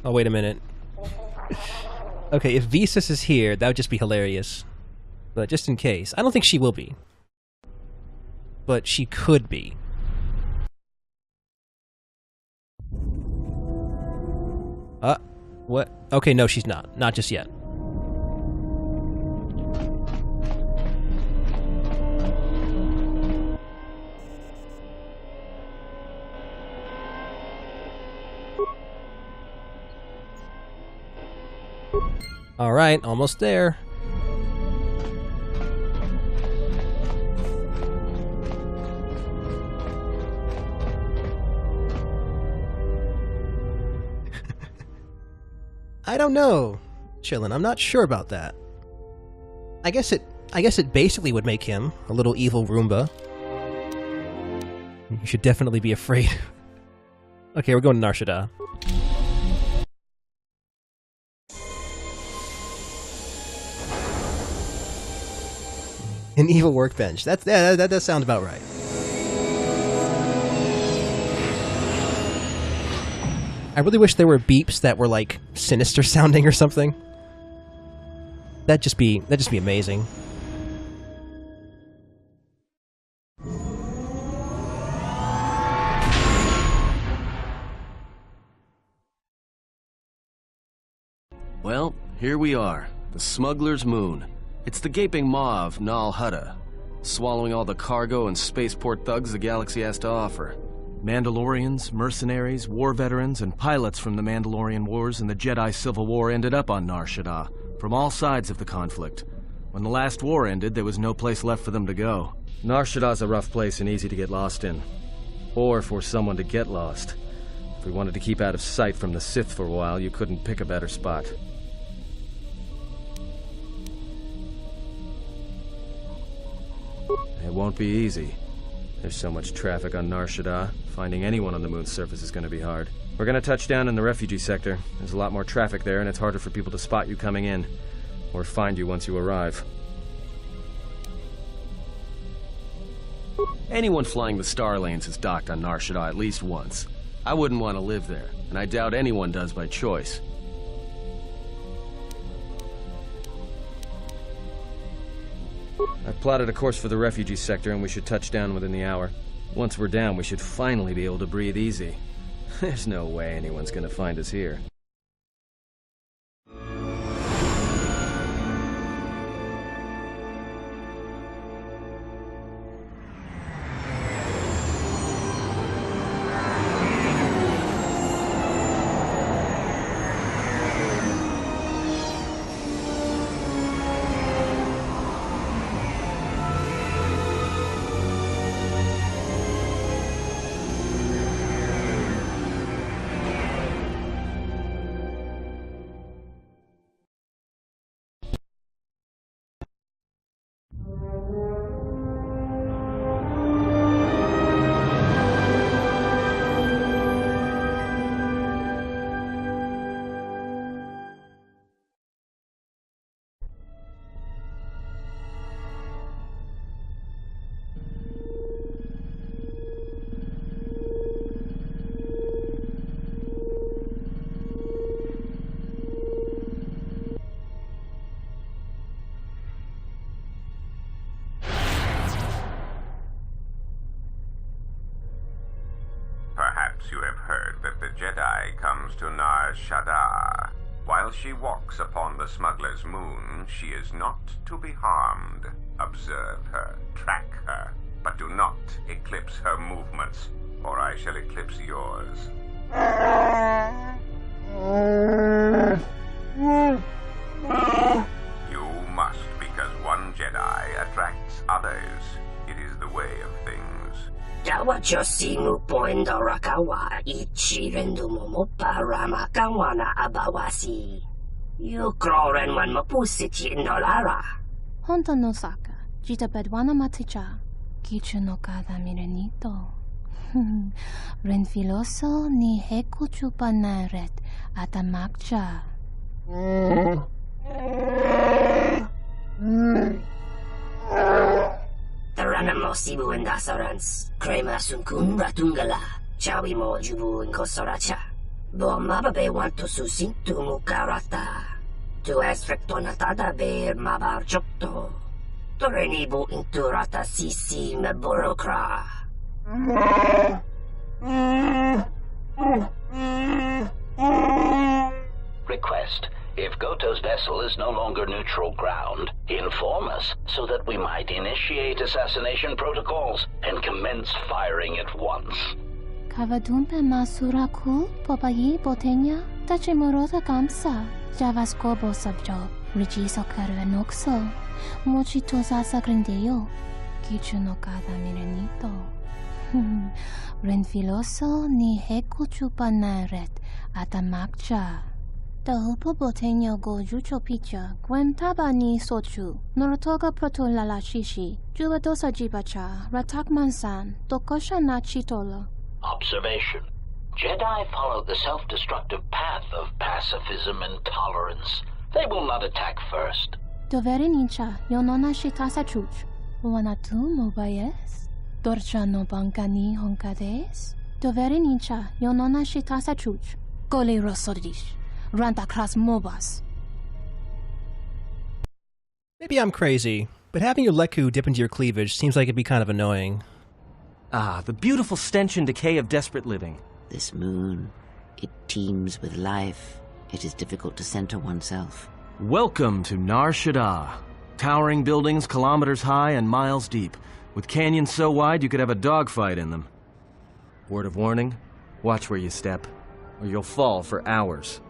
Speaker 1: Oh, wait a minute. Okay, if Visas is here, that would just be hilarious. But just in case. I don't think she will be. But she could be. What? Okay, no, she's not. Not just yet. Alright, almost there. I don't know, Chillin'. I'm not sure about that. I guess it basically would make him a little evil Roomba. You should definitely be afraid. Okay, we're going to Nar Shaddaa. An evil workbench. That does sound about right. I really wish there were beeps that were like sinister sounding or something. That'd just be amazing.
Speaker 3: Well, here we are, the Smuggler's Moon. It's the gaping maw of Nar Shaddaa, swallowing all the cargo and spaceport thugs the galaxy has to offer. Mandalorians, mercenaries, war veterans, and pilots from the Mandalorian Wars and the Jedi Civil War ended up on Nar Shaddaa, from all sides of the conflict. When the last war ended, there was no place left for them to go. Nar Shaddaa's a rough place and easy to get lost in. Or for someone to get lost. If we wanted to keep out of sight from the Sith for a while, you couldn't pick a better spot. It won't be easy. There's so much traffic on Nar Shaddaa. Finding anyone on the moon's surface is going to be hard. We're going to touch down in the refugee sector. There's a lot more traffic there, and it's harder for people to spot you coming in. Or find you once you arrive. Anyone flying the Star Lanes has docked on Nar Shaddaa at least once. I wouldn't want to live there, and I doubt anyone does by choice. I've plotted a course for the refugee sector, and we should touch down within the hour. Once we're down, we should finally be able to breathe easy. There's no way anyone's gonna find us here.
Speaker 14: you have heard that the Jedi comes to Nar Shaddaa. While she walks upon the smuggler's moon, she is not to be harmed. Observe her, track her, but do not eclipse her movements, or I shall eclipse yours. You must, because one Jedi attracts others. It is the way of things.
Speaker 15: Tawachosimu poendo rakawa ichi rendumu moparama kawana abawasi. You kroren wan mapusiti nolara.
Speaker 16: Honto no saka, jita bedwana maticha, kichu no kada mirenito. Renfiloso ni heku chupanaret atamakcha.
Speaker 15: Taranamo sibu indasarans, crema sunkun ratungala, chawi mo jubu inkosoracha. Bo mababe wanto susintu mukarata. Tu es rectonatada be mabar chokto. Torenibu inturata sisi me burokra.
Speaker 2: Request. If Goto's vessel is no longer neutral ground, inform us so that we might initiate assassination protocols and commence firing at once.
Speaker 16: Kavadumpe masuraku popayi botenya tachimurota kamsa javaskobo sabjo rijiso karuenokso mochitosa sagrindeyo kichu no kada mirenito. Renfiloso ni heku chupanaret atamakcha. Tahupo botenya go jucho picha, gwen tabani sochu, norotoga proto lalashishi, jubadosa jibacha, ratakmansan, tokosha na chitola.
Speaker 2: Observation. Jedi follow the self-destructive path of pacifism and tolerance. They will not attack first.
Speaker 16: Doveri nincha, yonona shitasa chuch. Wanatu mobayes? Dorcha no bankani honkades? Doveri nincha, yonona shitasa chuch. Gole rosodish. Rantacross Mobas.
Speaker 1: Maybe I'm crazy, but having your Leku dip into your cleavage seems like it'd be kind of annoying.
Speaker 3: Ah, the beautiful stench and decay of desperate living.
Speaker 5: This moon, it teems with life. It is difficult to center oneself.
Speaker 3: Welcome to Nar Shaddaa. Towering buildings kilometers high and miles deep, with canyons so wide you could have a dogfight in them. Word of warning, watch where you step, or you'll fall for hours.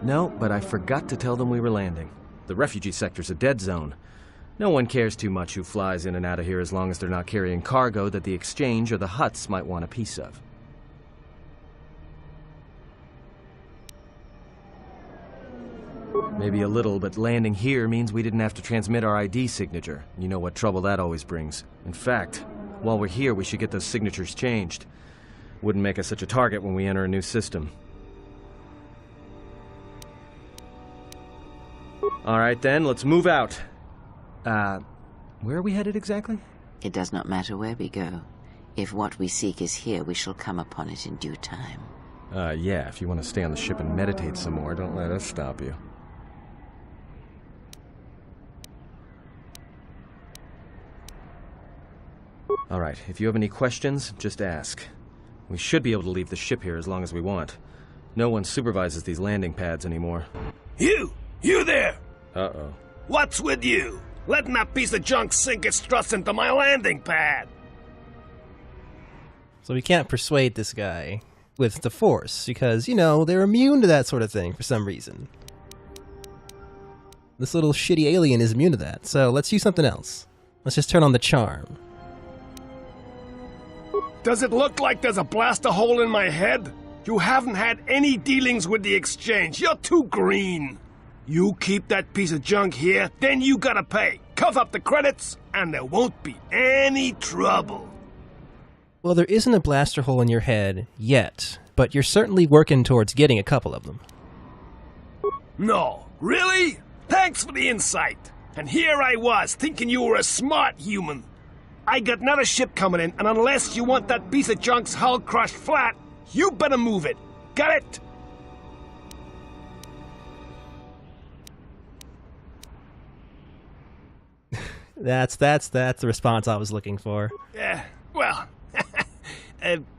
Speaker 3: No, but I forgot to tell them we were landing. The refugee sector's a dead zone. No one cares too much who flies in and out of here as long as they're not carrying cargo that the exchange or the Hutts might want a piece of. Maybe a little, but landing here means we didn't have to transmit our ID signature. You know what trouble that always brings. In fact, while we're here, we should get those signatures changed. Wouldn't make us such a target when we enter a new system. All right, then, let's move out. Where are we headed exactly?
Speaker 5: It does not matter where we go. If what we seek is here, we shall come upon it in due time.
Speaker 3: Yeah, if you want to stay on the ship and meditate some more, don't let us stop you. All right, if you have any questions, just ask. We should be able to leave the ship here as long as we want. No one supervises these landing pads anymore.
Speaker 17: You there!
Speaker 3: Uh-oh.
Speaker 17: What's with you? Letting that piece of junk sink its struts into my landing pad!
Speaker 1: So we can't persuade this guy with the Force, because, you know, they're immune to that sort of thing for some reason. This little shitty alien is immune to that, so let's use something else. Let's just turn on the charm.
Speaker 17: Does it look like there's a blaster hole in my head? You haven't had any dealings with the exchange. You're too green. You keep that piece of junk here, then you gotta pay. Cough up the credits, and there won't be any trouble.
Speaker 1: Well, there isn't a blaster hole in your head yet, but you're certainly working towards getting a couple of them.
Speaker 17: No, really? Thanks for the insight. And here I was, thinking you were a smart human. I got another ship coming in, and unless you want that piece of junk's hull crushed flat, you better move it. Got it?
Speaker 1: That's the response I was looking for.
Speaker 17: Yeah, well,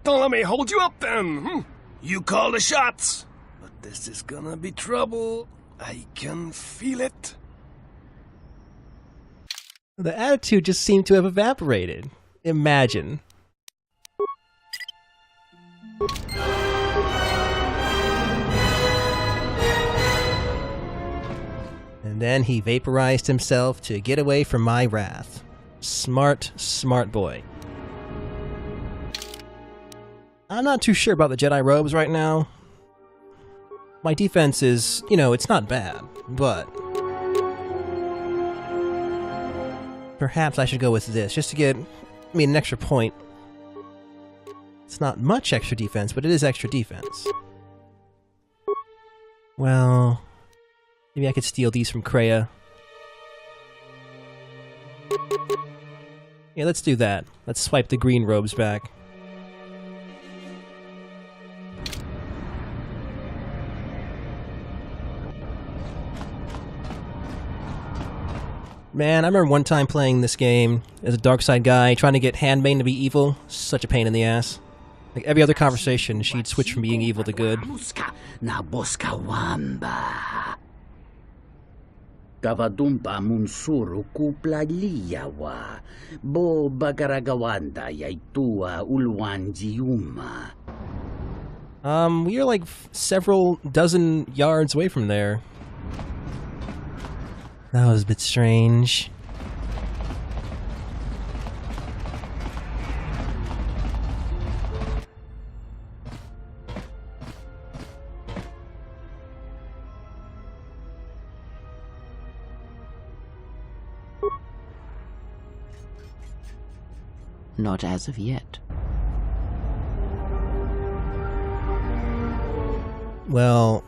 Speaker 17: don't let me hold you up then. You call the shots. But this is gonna be trouble. I can feel it.
Speaker 1: The attitude just seemed to have evaporated. Imagine. And then he vaporized himself to get away from my wrath. Smart, smart boy. I'm not too sure about the Jedi robes right now. My defense is, it's not bad, but perhaps I should go with this, just to get, an extra point. It's not much extra defense, but it is extra defense. Well, maybe I could steal these from Kreia. Yeah, let's do that. Let's swipe the green robes back. Man, I remember one time playing this game as a dark side guy, trying to get Handmaiden to be evil. Such a pain in the ass. Like every other conversation, she'd switch from being evil to good.
Speaker 18: Na boska wamba. Kavadumpa munsuru kuplaliyawa. Bo bagaragawanda yaitua ulwanjiuma.
Speaker 1: We are like several dozen yards away from there. That was a bit strange.
Speaker 5: Not as of yet.
Speaker 1: Well,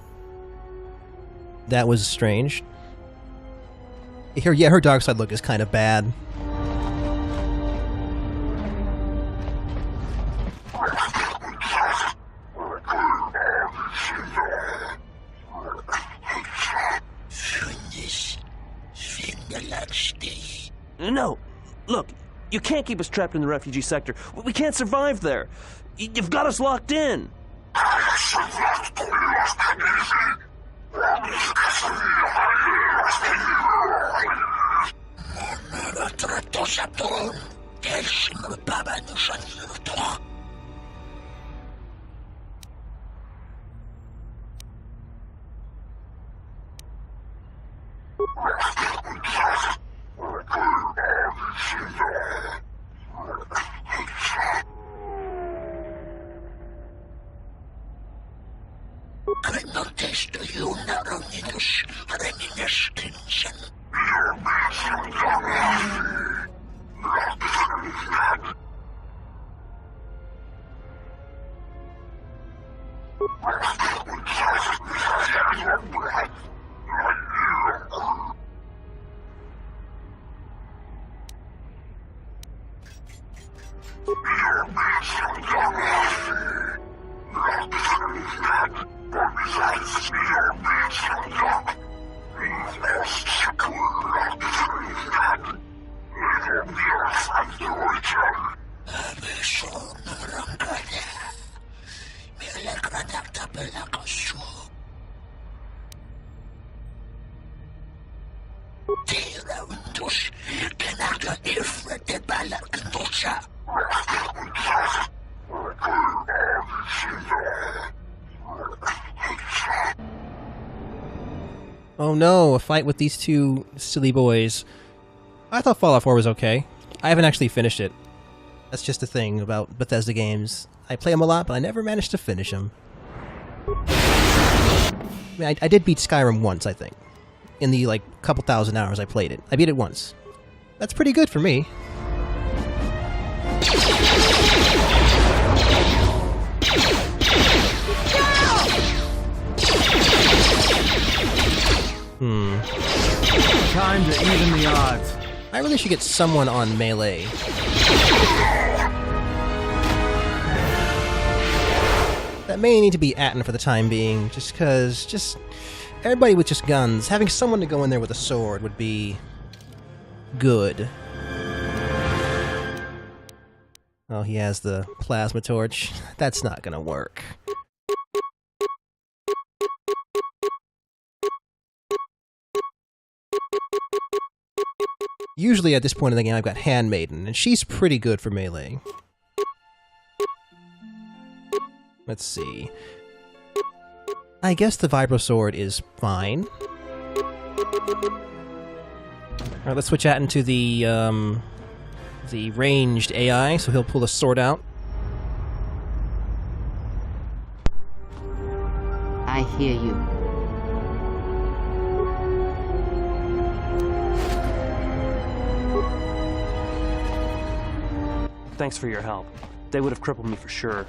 Speaker 1: that was strange. Her dark side look is kind of bad.
Speaker 19: No, look, you can't keep us trapped in the refugee sector. We can't survive there. You've got us locked in.
Speaker 1: Oh no, a fight with these two silly boys. I thought Fallout 4 was okay. I haven't actually finished it. That's just the thing about Bethesda games. I play them a lot, but I never managed to finish them. I did beat Skyrim once, I think. In the, couple thousand hours I played it. I beat it once. That's pretty good for me.
Speaker 20: Time to even the odds.
Speaker 1: I really should get someone on melee. That may need to be Atten for the time being, just because, everybody with just guns, having someone to go in there with a sword would be good. Oh, he has the plasma torch. That's not gonna work. Usually at this point in the game I've got Handmaiden, and she's pretty good for melee. Let's see. I guess the Vibro Sword is fine. Alright, let's switch out into the ranged AI, so he'll pull the sword out.
Speaker 5: I hear you.
Speaker 19: Thanks for your help. They would have crippled me for sure.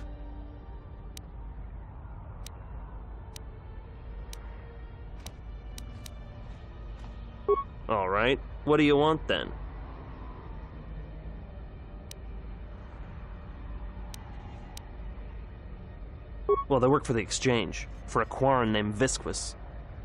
Speaker 19: All right. What do you want then? Well, they work for the Exchange, for a Quarren named Visquis.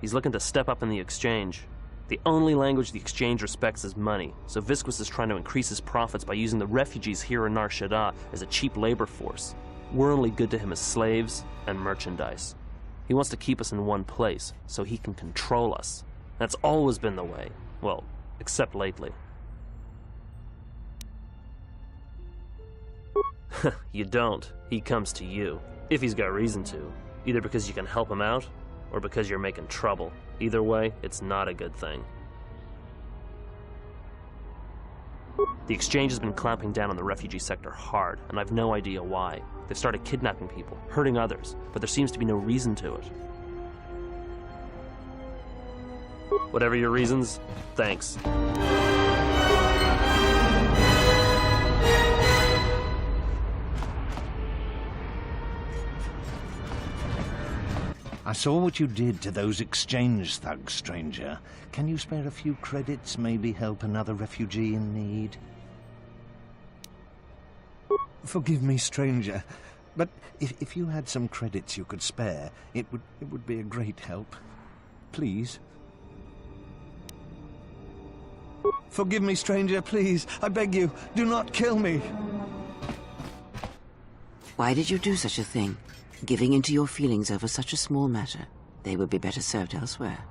Speaker 19: He's looking to step up in the Exchange. The only language the Exchange respects is money, so Visquis is trying to increase his profits by using the refugees here in Nar Shaddaa as a cheap labor force. We're only good to him as slaves and merchandise. He wants to keep us in one place, so he can control us. That's always been the way. Well, except lately. You don't. He comes to you. If he's got reason to. Either because you can help him out, or because you're making trouble. Either way, it's not a good thing. The Exchange has been clamping down on the refugee sector hard, and I've no idea why. They've started kidnapping people, hurting others, but there seems to be no reason to it. Whatever your reasons, thanks.
Speaker 20: I saw what you did to those Exchange thugs, stranger. Can you spare a few credits, maybe help another refugee in need? Forgive me, stranger, but if you had some credits you could spare, it would be a great help. Please. Forgive me, stranger, please. I beg you, do not kill me.
Speaker 5: Why did you do such a thing? Giving into your feelings over such a small matter. They would be better served elsewhere.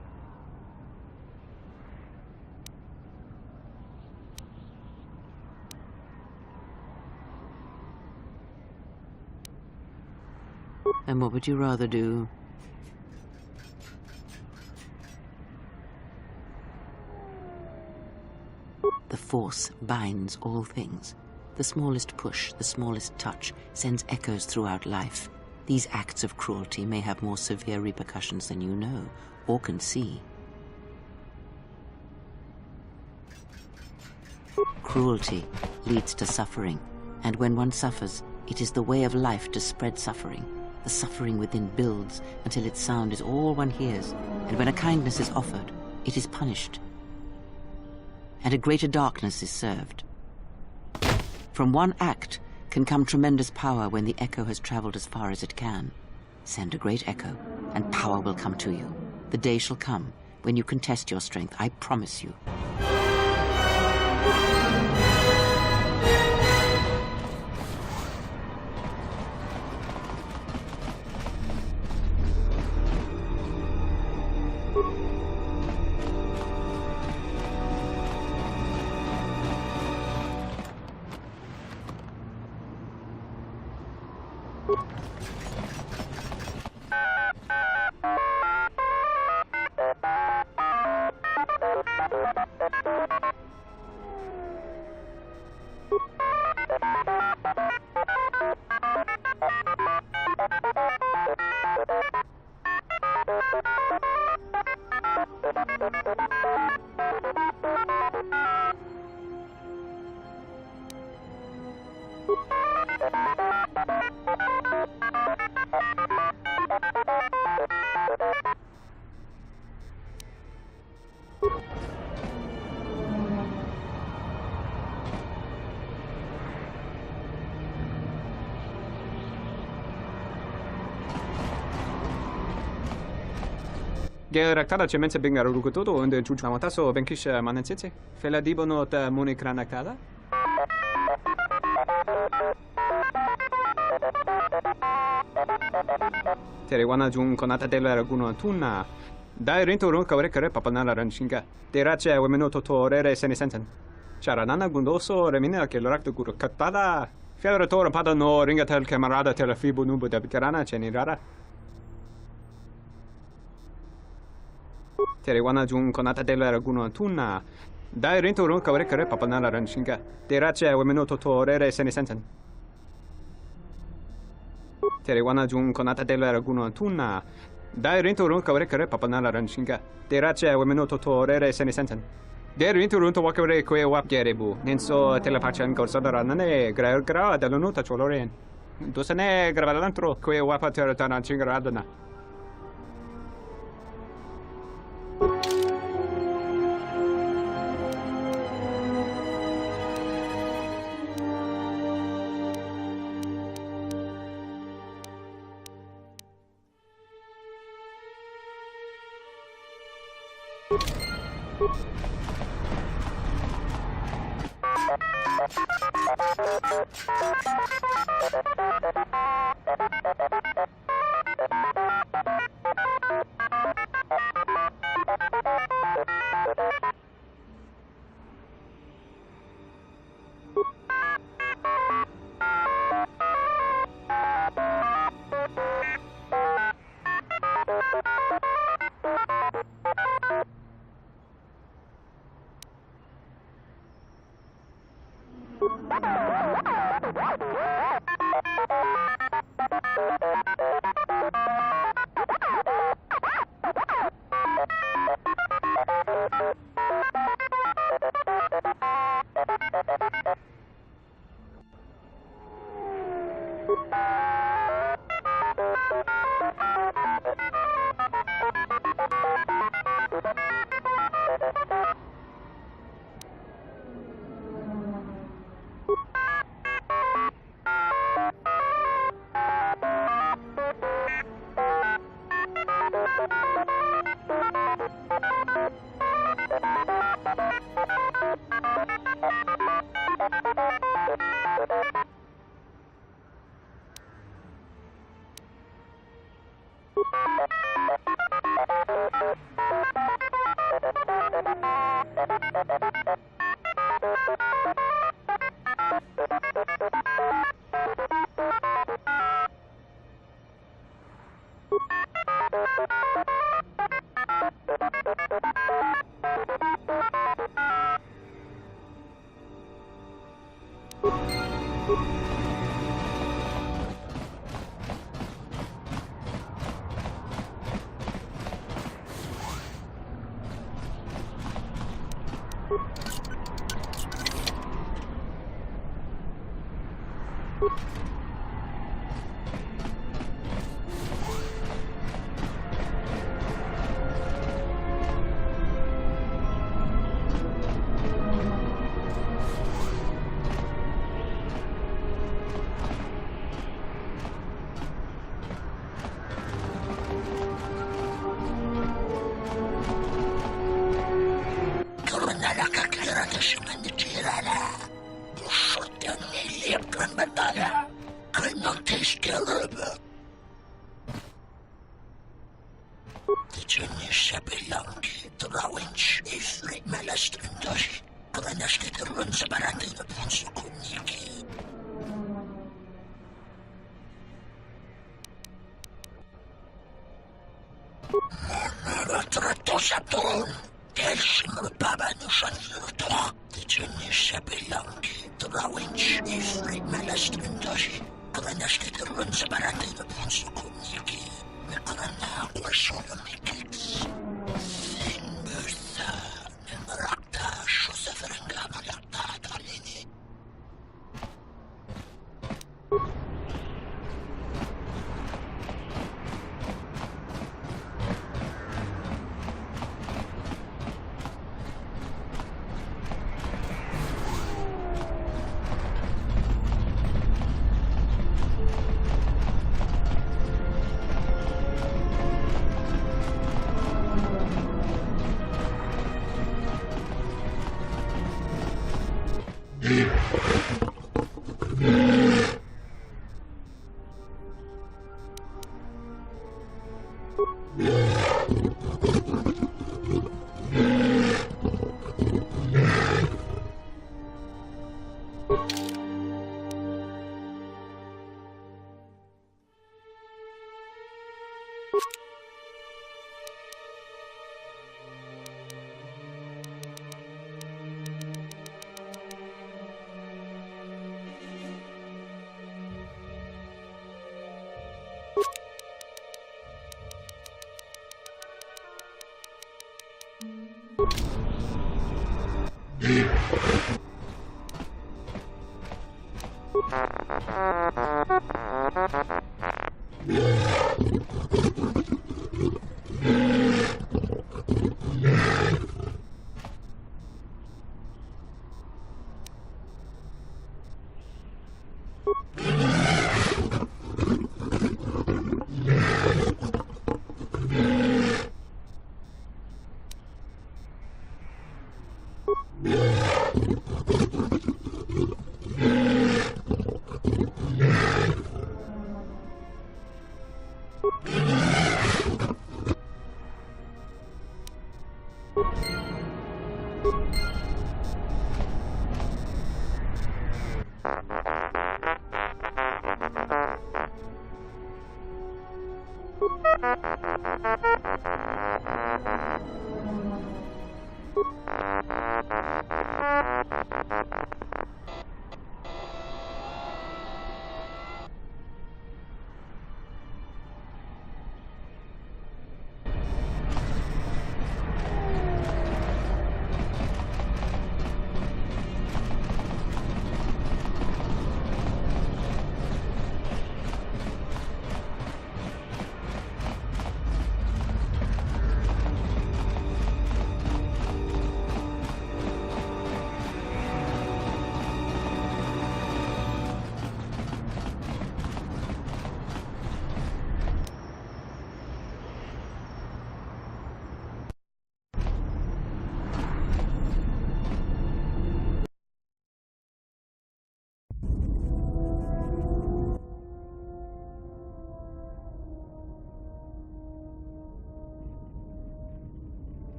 Speaker 5: And what would you rather do? The Force binds all things. The smallest push, the smallest touch, sends echoes throughout life. These acts of cruelty may have more severe repercussions than you know, or can see. Cruelty leads to suffering, and when one suffers, it is the way of life to spread suffering. The suffering within builds until its sound is all one hears, and when a kindness is offered, it is punished. And a greater darkness is served. From one act can come tremendous power when the echo has traveled as far as it can. Send a great echo, and power will come to you. The day shall come when you can test your strength, I promise you.
Speaker 21: Geraktada cemense bingar urukutudo unde chuchamataso benkisha manensitse. Fela dibonot munikranakada. Teriwana jung konata della raguno tuna. Dai rinto run kawrekare papanala ranshinga. Terace wemeno totorere senisensen. Charanana gundoso remina che l'orakto guru katada. Fiadra tora pada no ringa tel camarada tela fibu nubu da bikarana cenirara. Teriwana jung konata della raguno tuna. Dai rinto run kawrekare papanala ranshinga. Terace wemeno totorere senisensen. Teriwana jung konata della raguno tuna. Dai rinto run kawrekare papanala ranshinga. Terace wemeno totorere senisensen. Der rinto run to wakare kwe wap gerebu. Nenso telepachan gorsadarane gra dall'unuta choloren. Dosane gravalantro kwe wapa teratana chingaradana.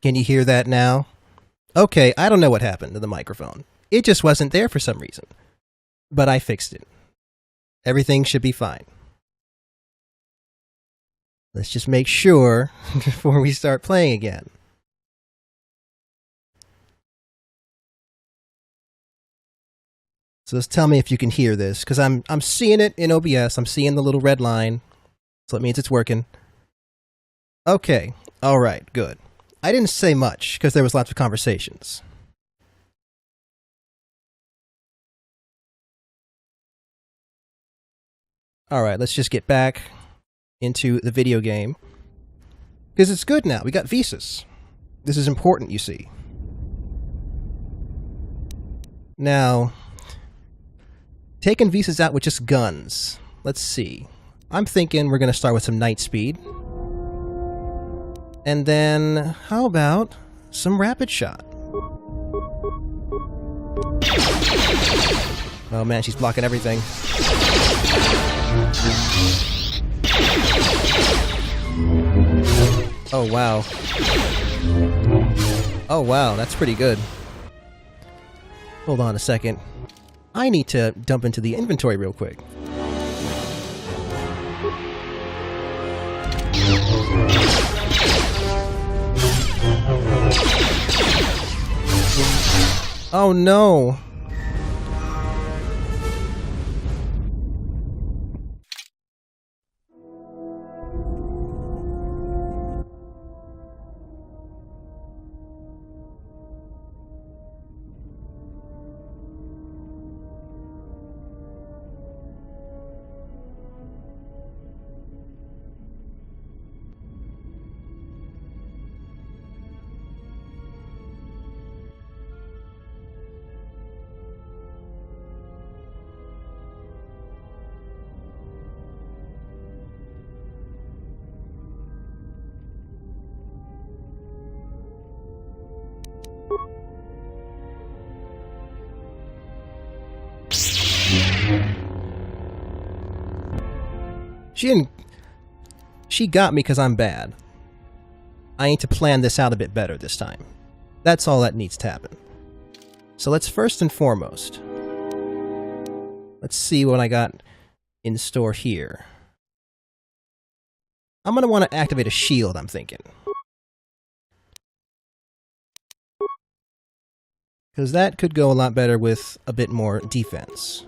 Speaker 1: Can you hear that now? Okay, I don't know what happened to the microphone. It just wasn't there for some reason. But I fixed it. Everything should be fine. Let's just make sure before we start playing again. So just tell me if you can hear this, because I'm seeing it in OBS. I'm seeing the little red line. So that means it's working. Okay. All right. Good. I didn't say much because there was lots of conversations. All right. Let's just get back into the video game. Because it's good now. We got visas. This is important, you see. Now, taking visas out with just guns. Let's see. I'm thinking we're going to start with some night speed. And then, how about some rapid shot? Oh man, she's blocking everything. Oh wow. Oh wow, that's pretty good. Hold on a second. I need to dump into the inventory real quick. Oh no! She got me because I'm bad. I need to plan this out a bit better this time. That's all that needs to happen. So let's first and foremost, let's see what I got in store here. I'm going to want to activate a shield, I'm thinking. Because that could go a lot better with a bit more defense.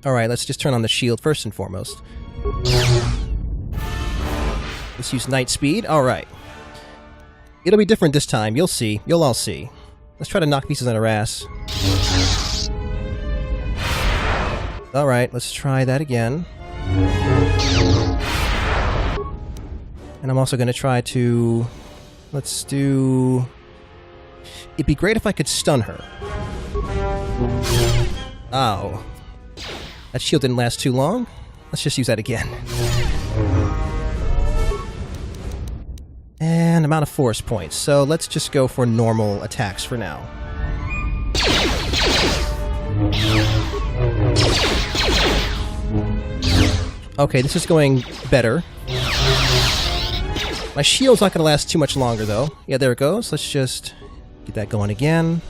Speaker 1: Alright, let's just turn on the shield first and foremost. Let's use night speed. Alright. It'll be different this time. You'll see. You'll all see. Let's try to knock pieces on her ass. Alright, let's try that again. And I'm also going to try to... Let's do... It'd be great if I could stun her. Ow. That shield didn't last too long. Let's just use that again. And I'm out of force points, so let's just go for normal attacks for now. Okay, this is going better. My shield's not going to last too much longer, though. Yeah, there it goes. Let's just get that going again.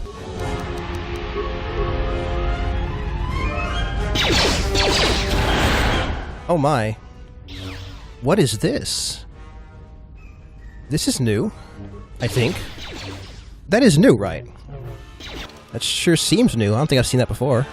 Speaker 1: Oh my. What is this? This is new, I think. That is new, right? That sure seems new. I don't think I've seen that before.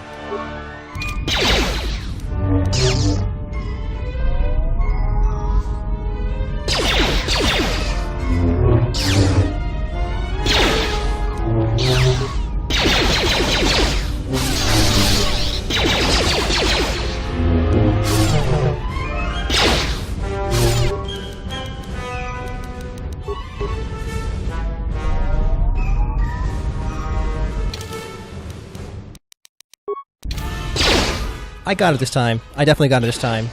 Speaker 1: I got it this time. I definitely got it this time.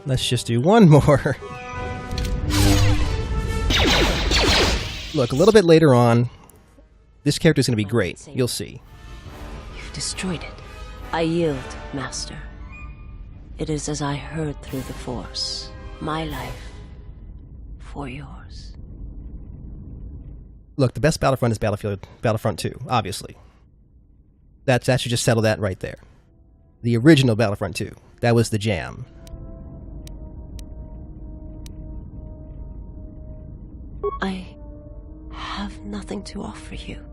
Speaker 1: Let's just do one more. Look, a little bit later on, this character's going to be great. You'll see.
Speaker 8: You've destroyed it. I yield, Master. It is as I heard through the Force. My life for yours.
Speaker 1: Look, the best Battlefront is Battlefront 2, obviously. That should just settle that right there. The original Battlefront 2. That was the jam.
Speaker 8: I have nothing to offer you.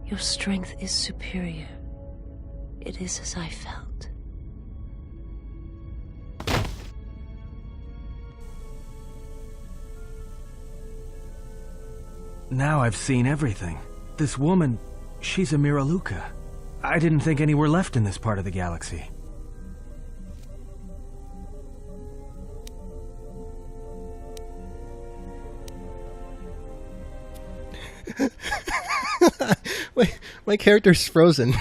Speaker 8: Your strength is superior. It is as I felt.
Speaker 3: Now I've seen everything. This woman, she's a Miraluka. I didn't think any were left in this part of the galaxy.
Speaker 1: Wait, my character's frozen.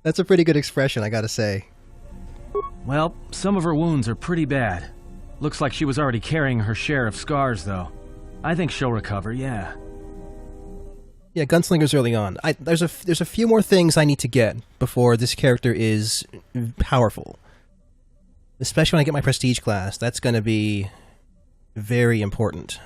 Speaker 1: That's a pretty good expression, I gotta say.
Speaker 3: Well, some of her wounds are pretty bad. Looks like she was already carrying her share of scars, though. I think she'll recover, yeah.
Speaker 1: Yeah, Gunslinger's early on. There's a few more things I need to get before this character is powerful. Especially when I get my prestige class. That's gonna be very important.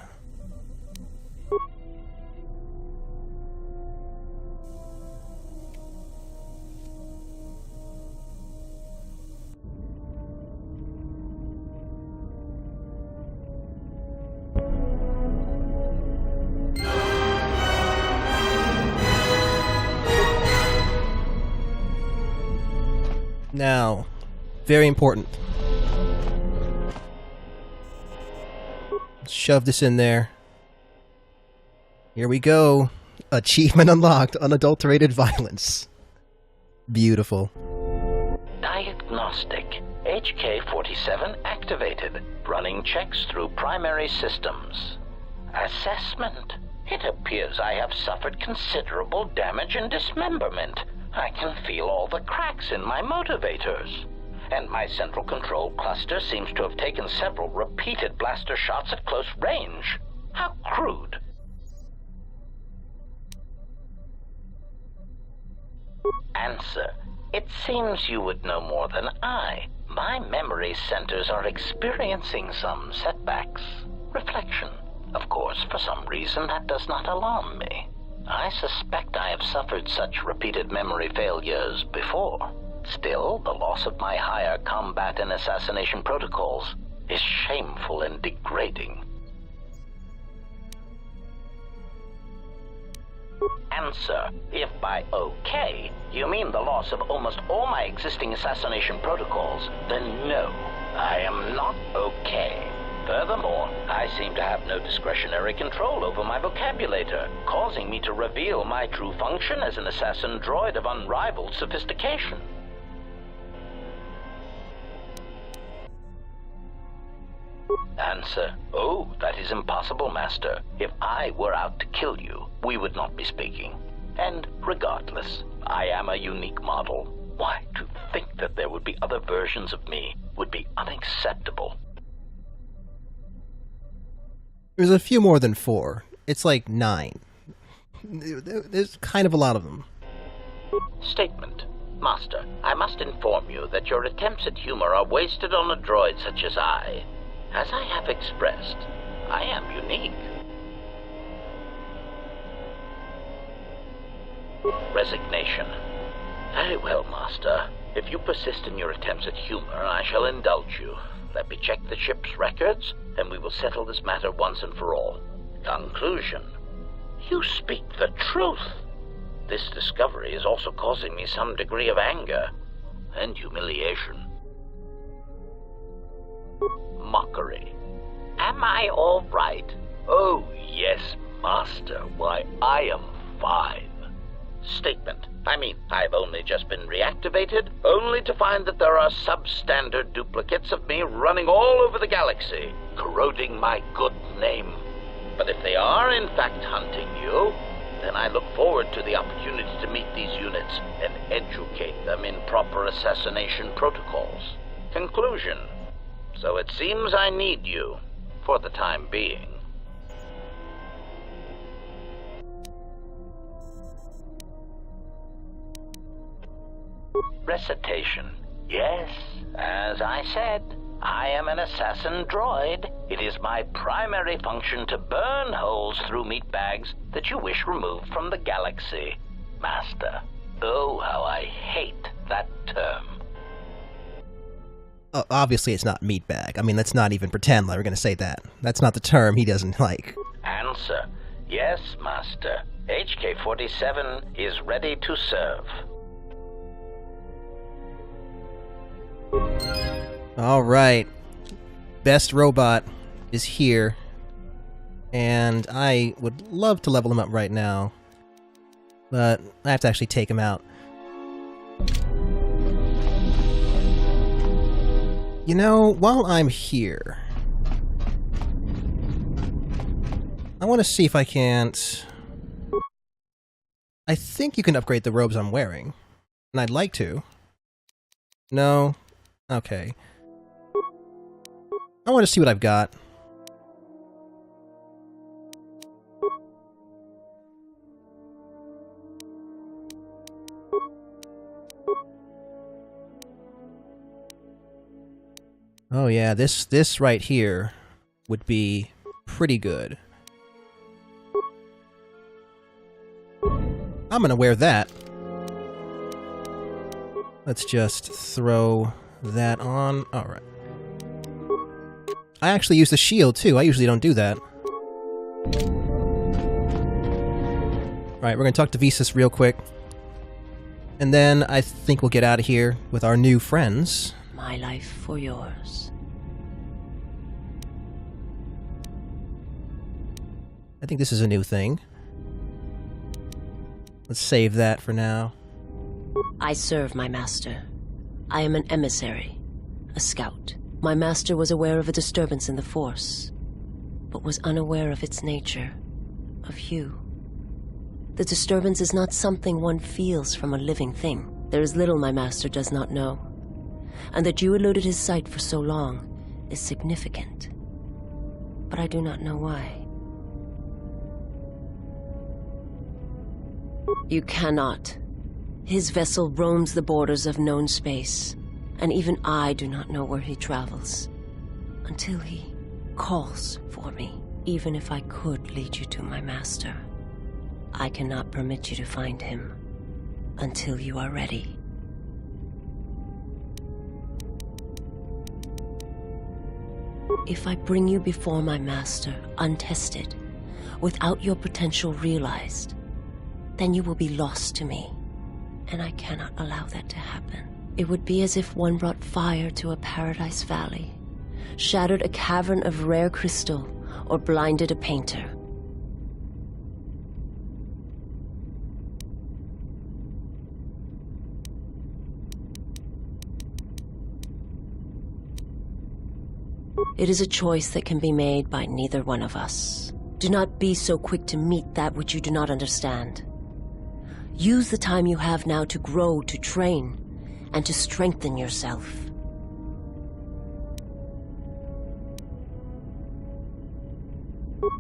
Speaker 1: Now, very important. Shove this in there. Here we go. Achievement unlocked, unadulterated violence. Beautiful.
Speaker 2: Diagnostic. HK-47 activated. Running checks through primary systems. Assessment. It appears I have suffered considerable damage and dismemberment. I can feel all the cracks in my motivators. And my central control cluster seems to have taken several repeated blaster shots at close range. How crude. Answer. It seems you would know more than I. My memory centers are experiencing some setbacks. Reflection. Of course, for some reason that does not alarm me. I suspect I have suffered such repeated memory failures before. Still, the loss of my higher combat and assassination protocols is shameful and degrading. Answer. If by okay, you mean the loss of almost all my existing assassination protocols, then no, I am not okay. Furthermore, I seem to have no discretionary control over my vocabulator, causing me to reveal my true function as an assassin droid of unrivaled sophistication. Answer. Oh, that is impossible, Master. If I were out to kill you, we would not be speaking. And regardless, I am a unique model. Why, to think that there would be other versions of me would be unacceptable.
Speaker 1: There's a few more than 4. It's like 9. There's kind of a lot of them.
Speaker 2: Statement. Master, I must inform you that your attempts at humor are wasted on a droid such as I. As I have expressed, I am unique. Resignation. Very well, Master. If you persist in your attempts at humor, I shall indulge you. Let me check the ship's records, and we will settle this matter once and for all. Conclusion. You speak the truth. This discovery is also causing me some degree of anger and humiliation. Mockery. Am I all right? Oh, yes, Master. Why, I am fine. Statement. I mean, I've only just been reactivated, only to find that there are substandard duplicates of me running all over the galaxy, corroding my good name. But if they are in fact hunting you, then I look forward to the opportunity to meet these units and educate them in proper assassination protocols. Conclusion. So it seems I need you, for the time being. Recitation. Yes, as I said, I am an assassin droid. It is my primary function to burn holes through meat bags that you wish removed from the galaxy, Master. Oh, how I hate that term.
Speaker 1: Obviously, it's not meatbag. I mean, let's not even pretend like we're going to say that. That's not the term he doesn't like.
Speaker 2: Answer. Yes, Master. HK-47 is ready to serve.
Speaker 1: Alright. Best robot is here. And I would love to level him up right now. But I have to actually take him out. You know, while I'm here, I want to see if I can't... I think you can upgrade the robes I'm wearing. And I'd like to. No? Okay. I want to see what I've got. Oh yeah, this right here would be pretty good. I'm gonna wear that. Let's just throw that on. Alright. I actually use the shield too. I usually don't do that. Alright, we're gonna talk to Visas real quick. And then I think we'll get out of here with our new friends.
Speaker 8: My life for yours.
Speaker 1: I think this is a new thing. Let's save that for now.
Speaker 8: I serve my master. I am an emissary, a scout. My master was aware of a disturbance in the Force, but was unaware of its nature, of you. The disturbance is not something one feels from a living thing. There is little my master does not know, and that you eluded his sight for so long is significant. But I do not know why. You cannot. His vessel roams the borders of known space, and even I do not know where he travels, until he calls for me. Even if I could lead you to my master, I cannot permit you to find him until you are ready. If I bring you before my master untested, without your potential realized, then you will be lost to me, and I cannot allow that to happen. It would be as if one brought fire to a paradise valley, shattered a cavern of rare crystal, or blinded a painter. It is a choice that can be made by neither one of us. Do not be so quick to meet that which you do not understand. Use the time you have now to grow, to train, and to strengthen yourself.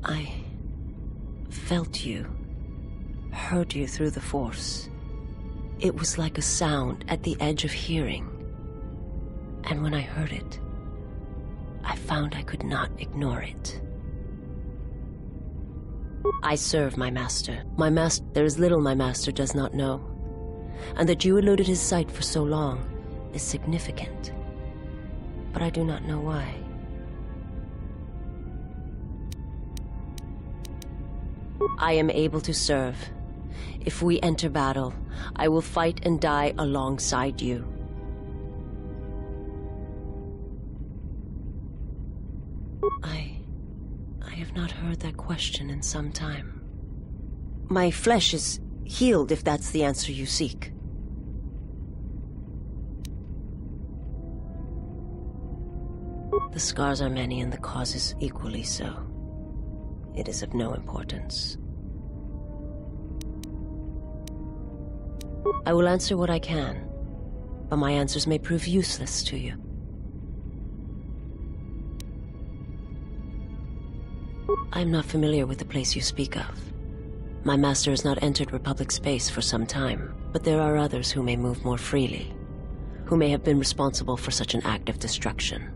Speaker 8: I felt you, heard you through the Force. It was like a sound at the edge of hearing. And when I heard it, I found I could not ignore it. I serve my master. There is little my master does not know. And that you eluded his sight for so long is significant. But I do not know why. I am able to serve. If we enter battle, I will fight and die alongside you. I have not heard that question in some time. My flesh is healed, if that's the answer you seek. The scars are many and the causes equally so. It is of no importance. I will answer what I can, but my answers may prove useless to you. I'm not familiar with the place you speak of. My master has not entered Republic space for some time, but there are others who may move more freely, who may have been responsible for such an act of destruction.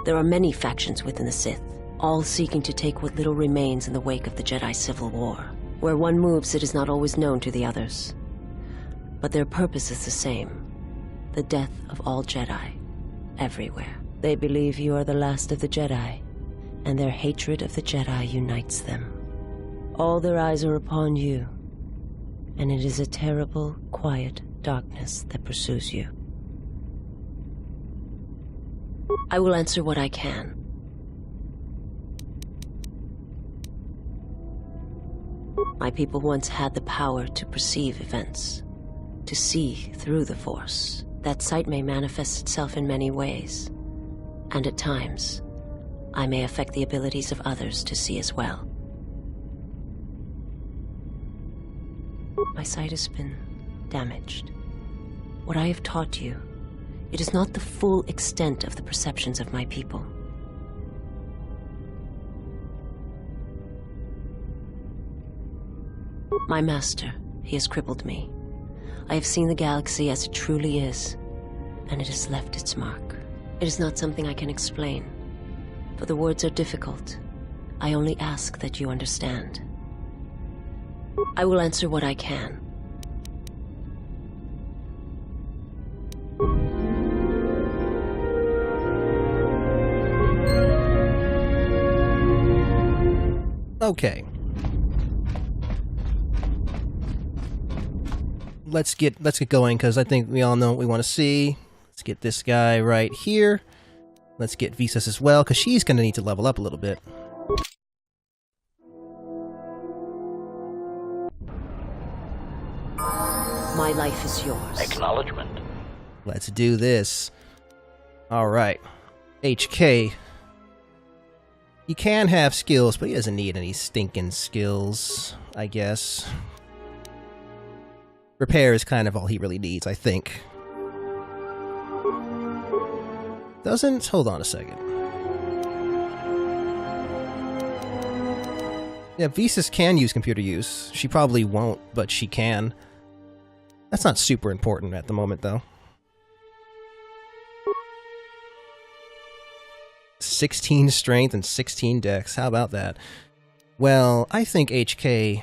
Speaker 8: There are many factions within the Sith, all seeking to take what little remains in the wake of the Jedi Civil War. Where one moves, it is not always known to the others. But their purpose is the same: the death of all Jedi, everywhere. They believe you are the last of the Jedi, and their hatred of the Jedi unites them. All their eyes are upon you, and it is a terrible, quiet darkness that pursues you. I will answer what I can. My people once had the power to perceive events, to see through the Force. That sight may manifest itself in many ways, and at times, I may affect the abilities of others to see as well. My sight has been damaged. What I have taught you, it is not the full extent of the perceptions of my people. My master, he has crippled me. I have seen the galaxy as it truly is, and it has left its mark. It is not something I can explain, for the words are difficult. I only ask that you understand. I will answer what I can.
Speaker 1: Okay. Let's get going, because I think we all know what we want to see. Let's get this guy right here. Let's get Visas as well, because she's going to need to level up a little bit.
Speaker 8: My life is yours.
Speaker 2: Acknowledgement.
Speaker 1: Let's do this. Alright. HK. He can have skills, but he doesn't need any stinking skills, I guess. Repair is kind of all he really needs, I think. Doesn't... Hold on a second. Yeah, Visas can use computer use. She probably won't, but she can. That's not super important at the moment, though. 16 strength and 16 dex. How about that? Well, I think HK...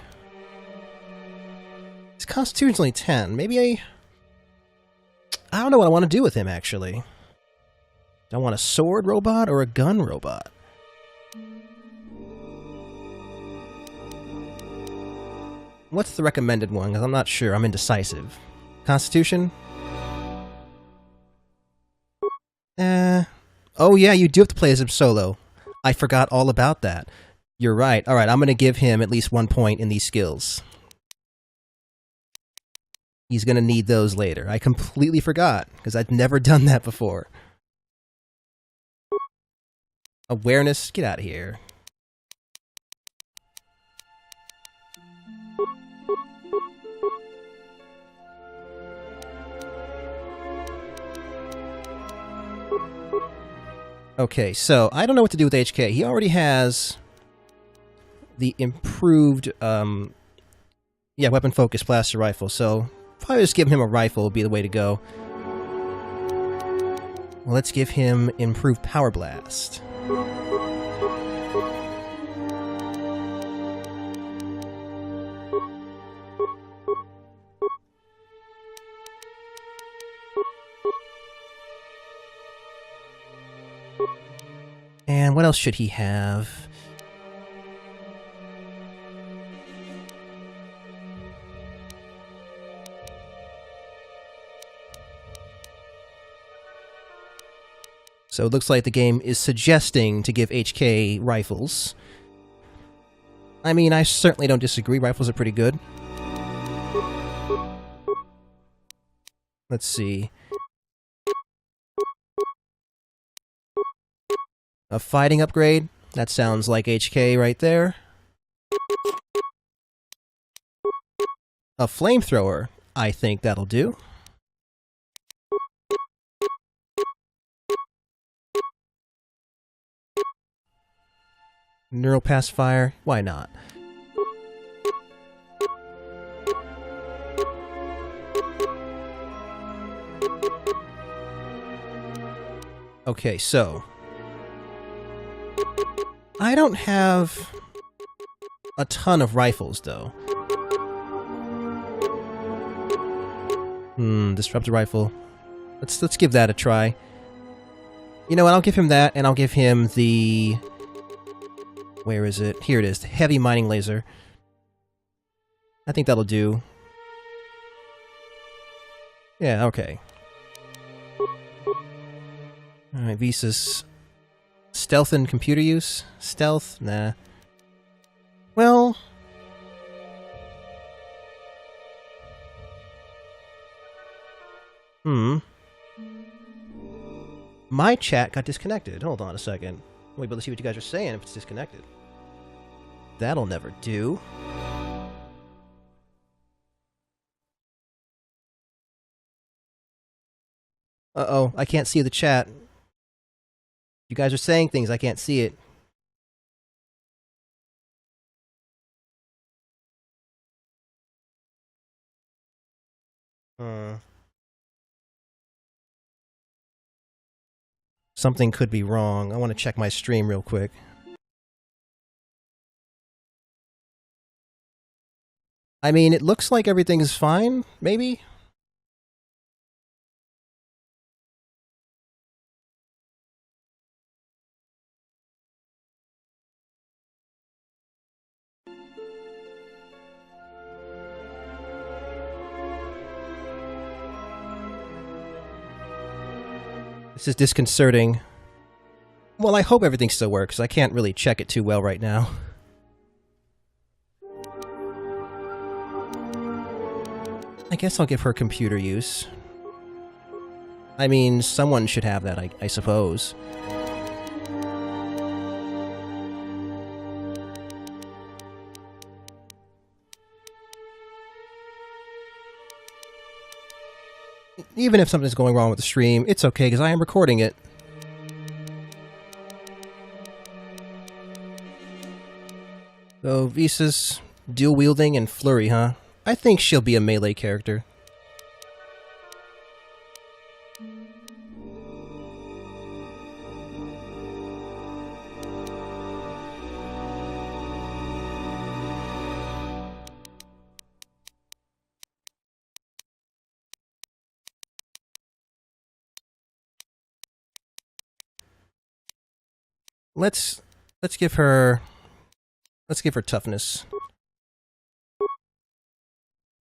Speaker 1: His constitution's only 10. Maybe I don't know what I want to do with him, actually. Do I want a sword robot or a gun robot? What's the recommended one? Because I'm not sure. I'm indecisive. Constitution? Oh yeah, you do have to play as him solo. I forgot all about that. You're right. Alright, I'm going to give him at least 1 point in these skills. He's going to need those later. I completely forgot, because I'd never done that before. Awareness? Get out of here. Okay, so I don't know what to do with HK. He already has the improved, weapon focus blaster rifle, so probably just giving him a rifle would be the way to go. Well, let's give him improved power blast. And what else should he have? So it looks like the game is suggesting to give HK rifles. I mean, I certainly don't disagree. Rifles are pretty good. Let's see. A fighting upgrade? That sounds like HK right there. A flamethrower? I think that'll do. Neural pacifier? Why not? Okay, so I don't have a ton of rifles, though. Disruptor rifle. Let's give that a try. You know what? I'll give him that, and I'll give him the... Where is it? Here it is. The heavy mining laser. I think that'll do. Yeah, okay. Alright, Visa's... Stealth and computer use? Stealth? Nah. Well... My chat got disconnected. Hold on a second. We'll be able to see what you guys are saying if it's disconnected. That'll never do. Uh-oh, I can't see the chat. You guys are saying things, I can't see it. Something could be wrong. I want to check my stream real quick. I mean, it looks like everything is fine, maybe? This is disconcerting. Well, I hope everything still works. I can't really check it too well right now. I guess I'll give her computer use. I mean, someone should have that, I suppose. Even if something's going wrong with the stream, it's okay, because I am recording it. So, Visa's dual-wielding and flurry, huh? I think she'll be a melee character. Let's give her toughness.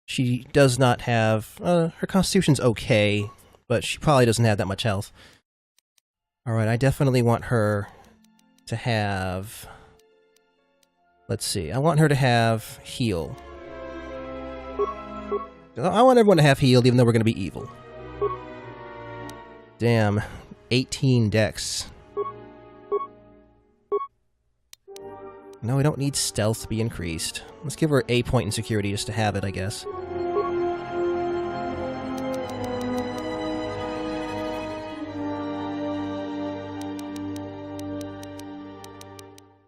Speaker 1: She does not have her constitution's okay, but she probably doesn't have that much health. Alright, I definitely want her to have... Let's see, I want her to have heal. I want everyone to have healed, even though we're going to be evil. Damn, 18 dex. No, we don't need stealth to be increased. Let's give her a point in security just to have it, I guess.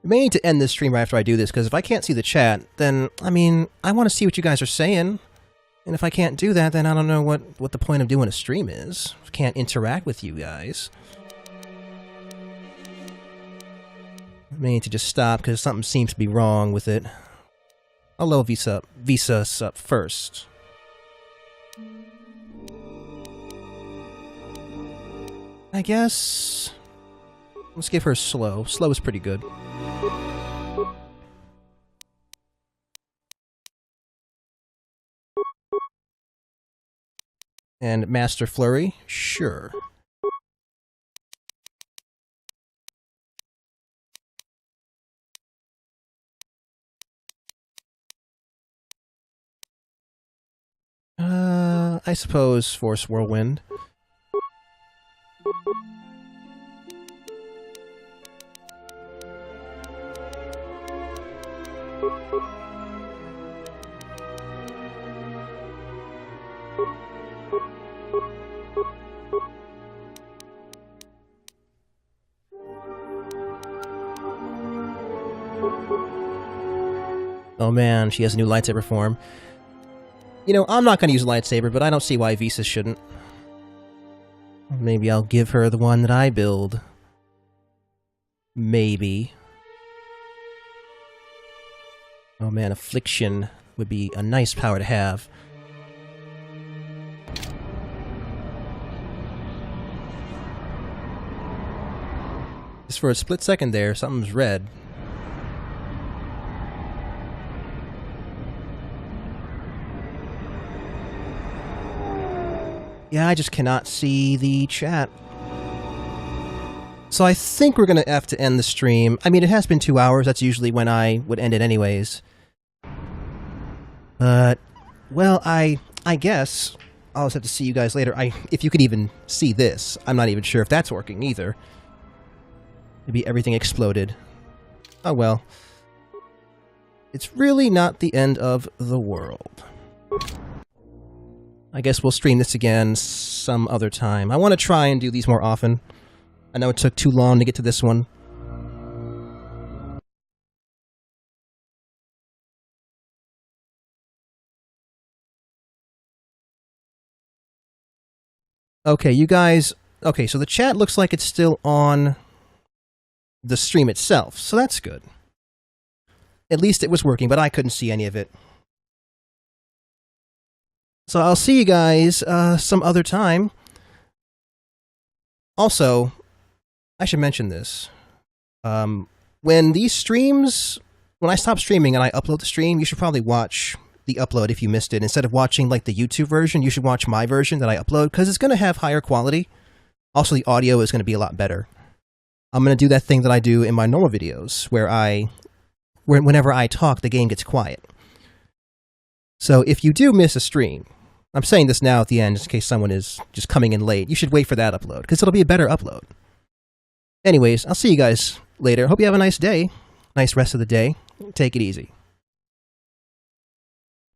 Speaker 1: I may need to end this stream right after I do this, because if I can't see the chat, then, I mean, I want to see what you guys are saying. And if I can't do that, then I don't know what the point of doing a stream is. I can't interact with you guys. I may need to just stop, because something seems to be wrong with it. I'll load Visa up first. I guess... Let's give her slow. Slow is pretty good. And Master Flurry? Sure. I suppose Force Whirlwind. Oh man, she has a new lightsaber form. You know, I'm not going to use a lightsaber, but I don't see why Visas shouldn't. Maybe I'll give her the one that I build. Maybe. Oh man, Affliction would be a nice power to have. Just for a split second there, something's red. Yeah, I just cannot see the chat. So I think we're going to have to end the stream. I mean, it has been 2 hours. That's usually when I would end it anyways. But, well, I guess I'll just have to see you guys later. If you could even see this. I'm not even sure if that's working either. Maybe everything exploded. Oh well. It's really not the end of the world. I guess we'll stream this again some other time. I want to try and do these more often. I know it took too long to get to this one. Okay, you guys... Okay, so the chat looks like it's still on the stream itself, so that's good. At least it was working, but I couldn't see any of it. So I'll see you guys some other time. Also, I should mention this. When these streams... When I stop streaming and I upload the stream, you should probably watch the upload if you missed it. Instead of watching like the YouTube version, you should watch my version that I upload, because it's going to have higher quality. Also, the audio is going to be a lot better. I'm going to do that thing that I do in my normal videos, where whenever I talk, the game gets quiet. So if you do miss a stream, I'm saying this now at the end, just in case someone is just coming in late, you should wait for that upload, because it'll be a better upload. Anyways, I'll see you guys later. Hope you have a nice day. Nice rest of the day. Take it easy.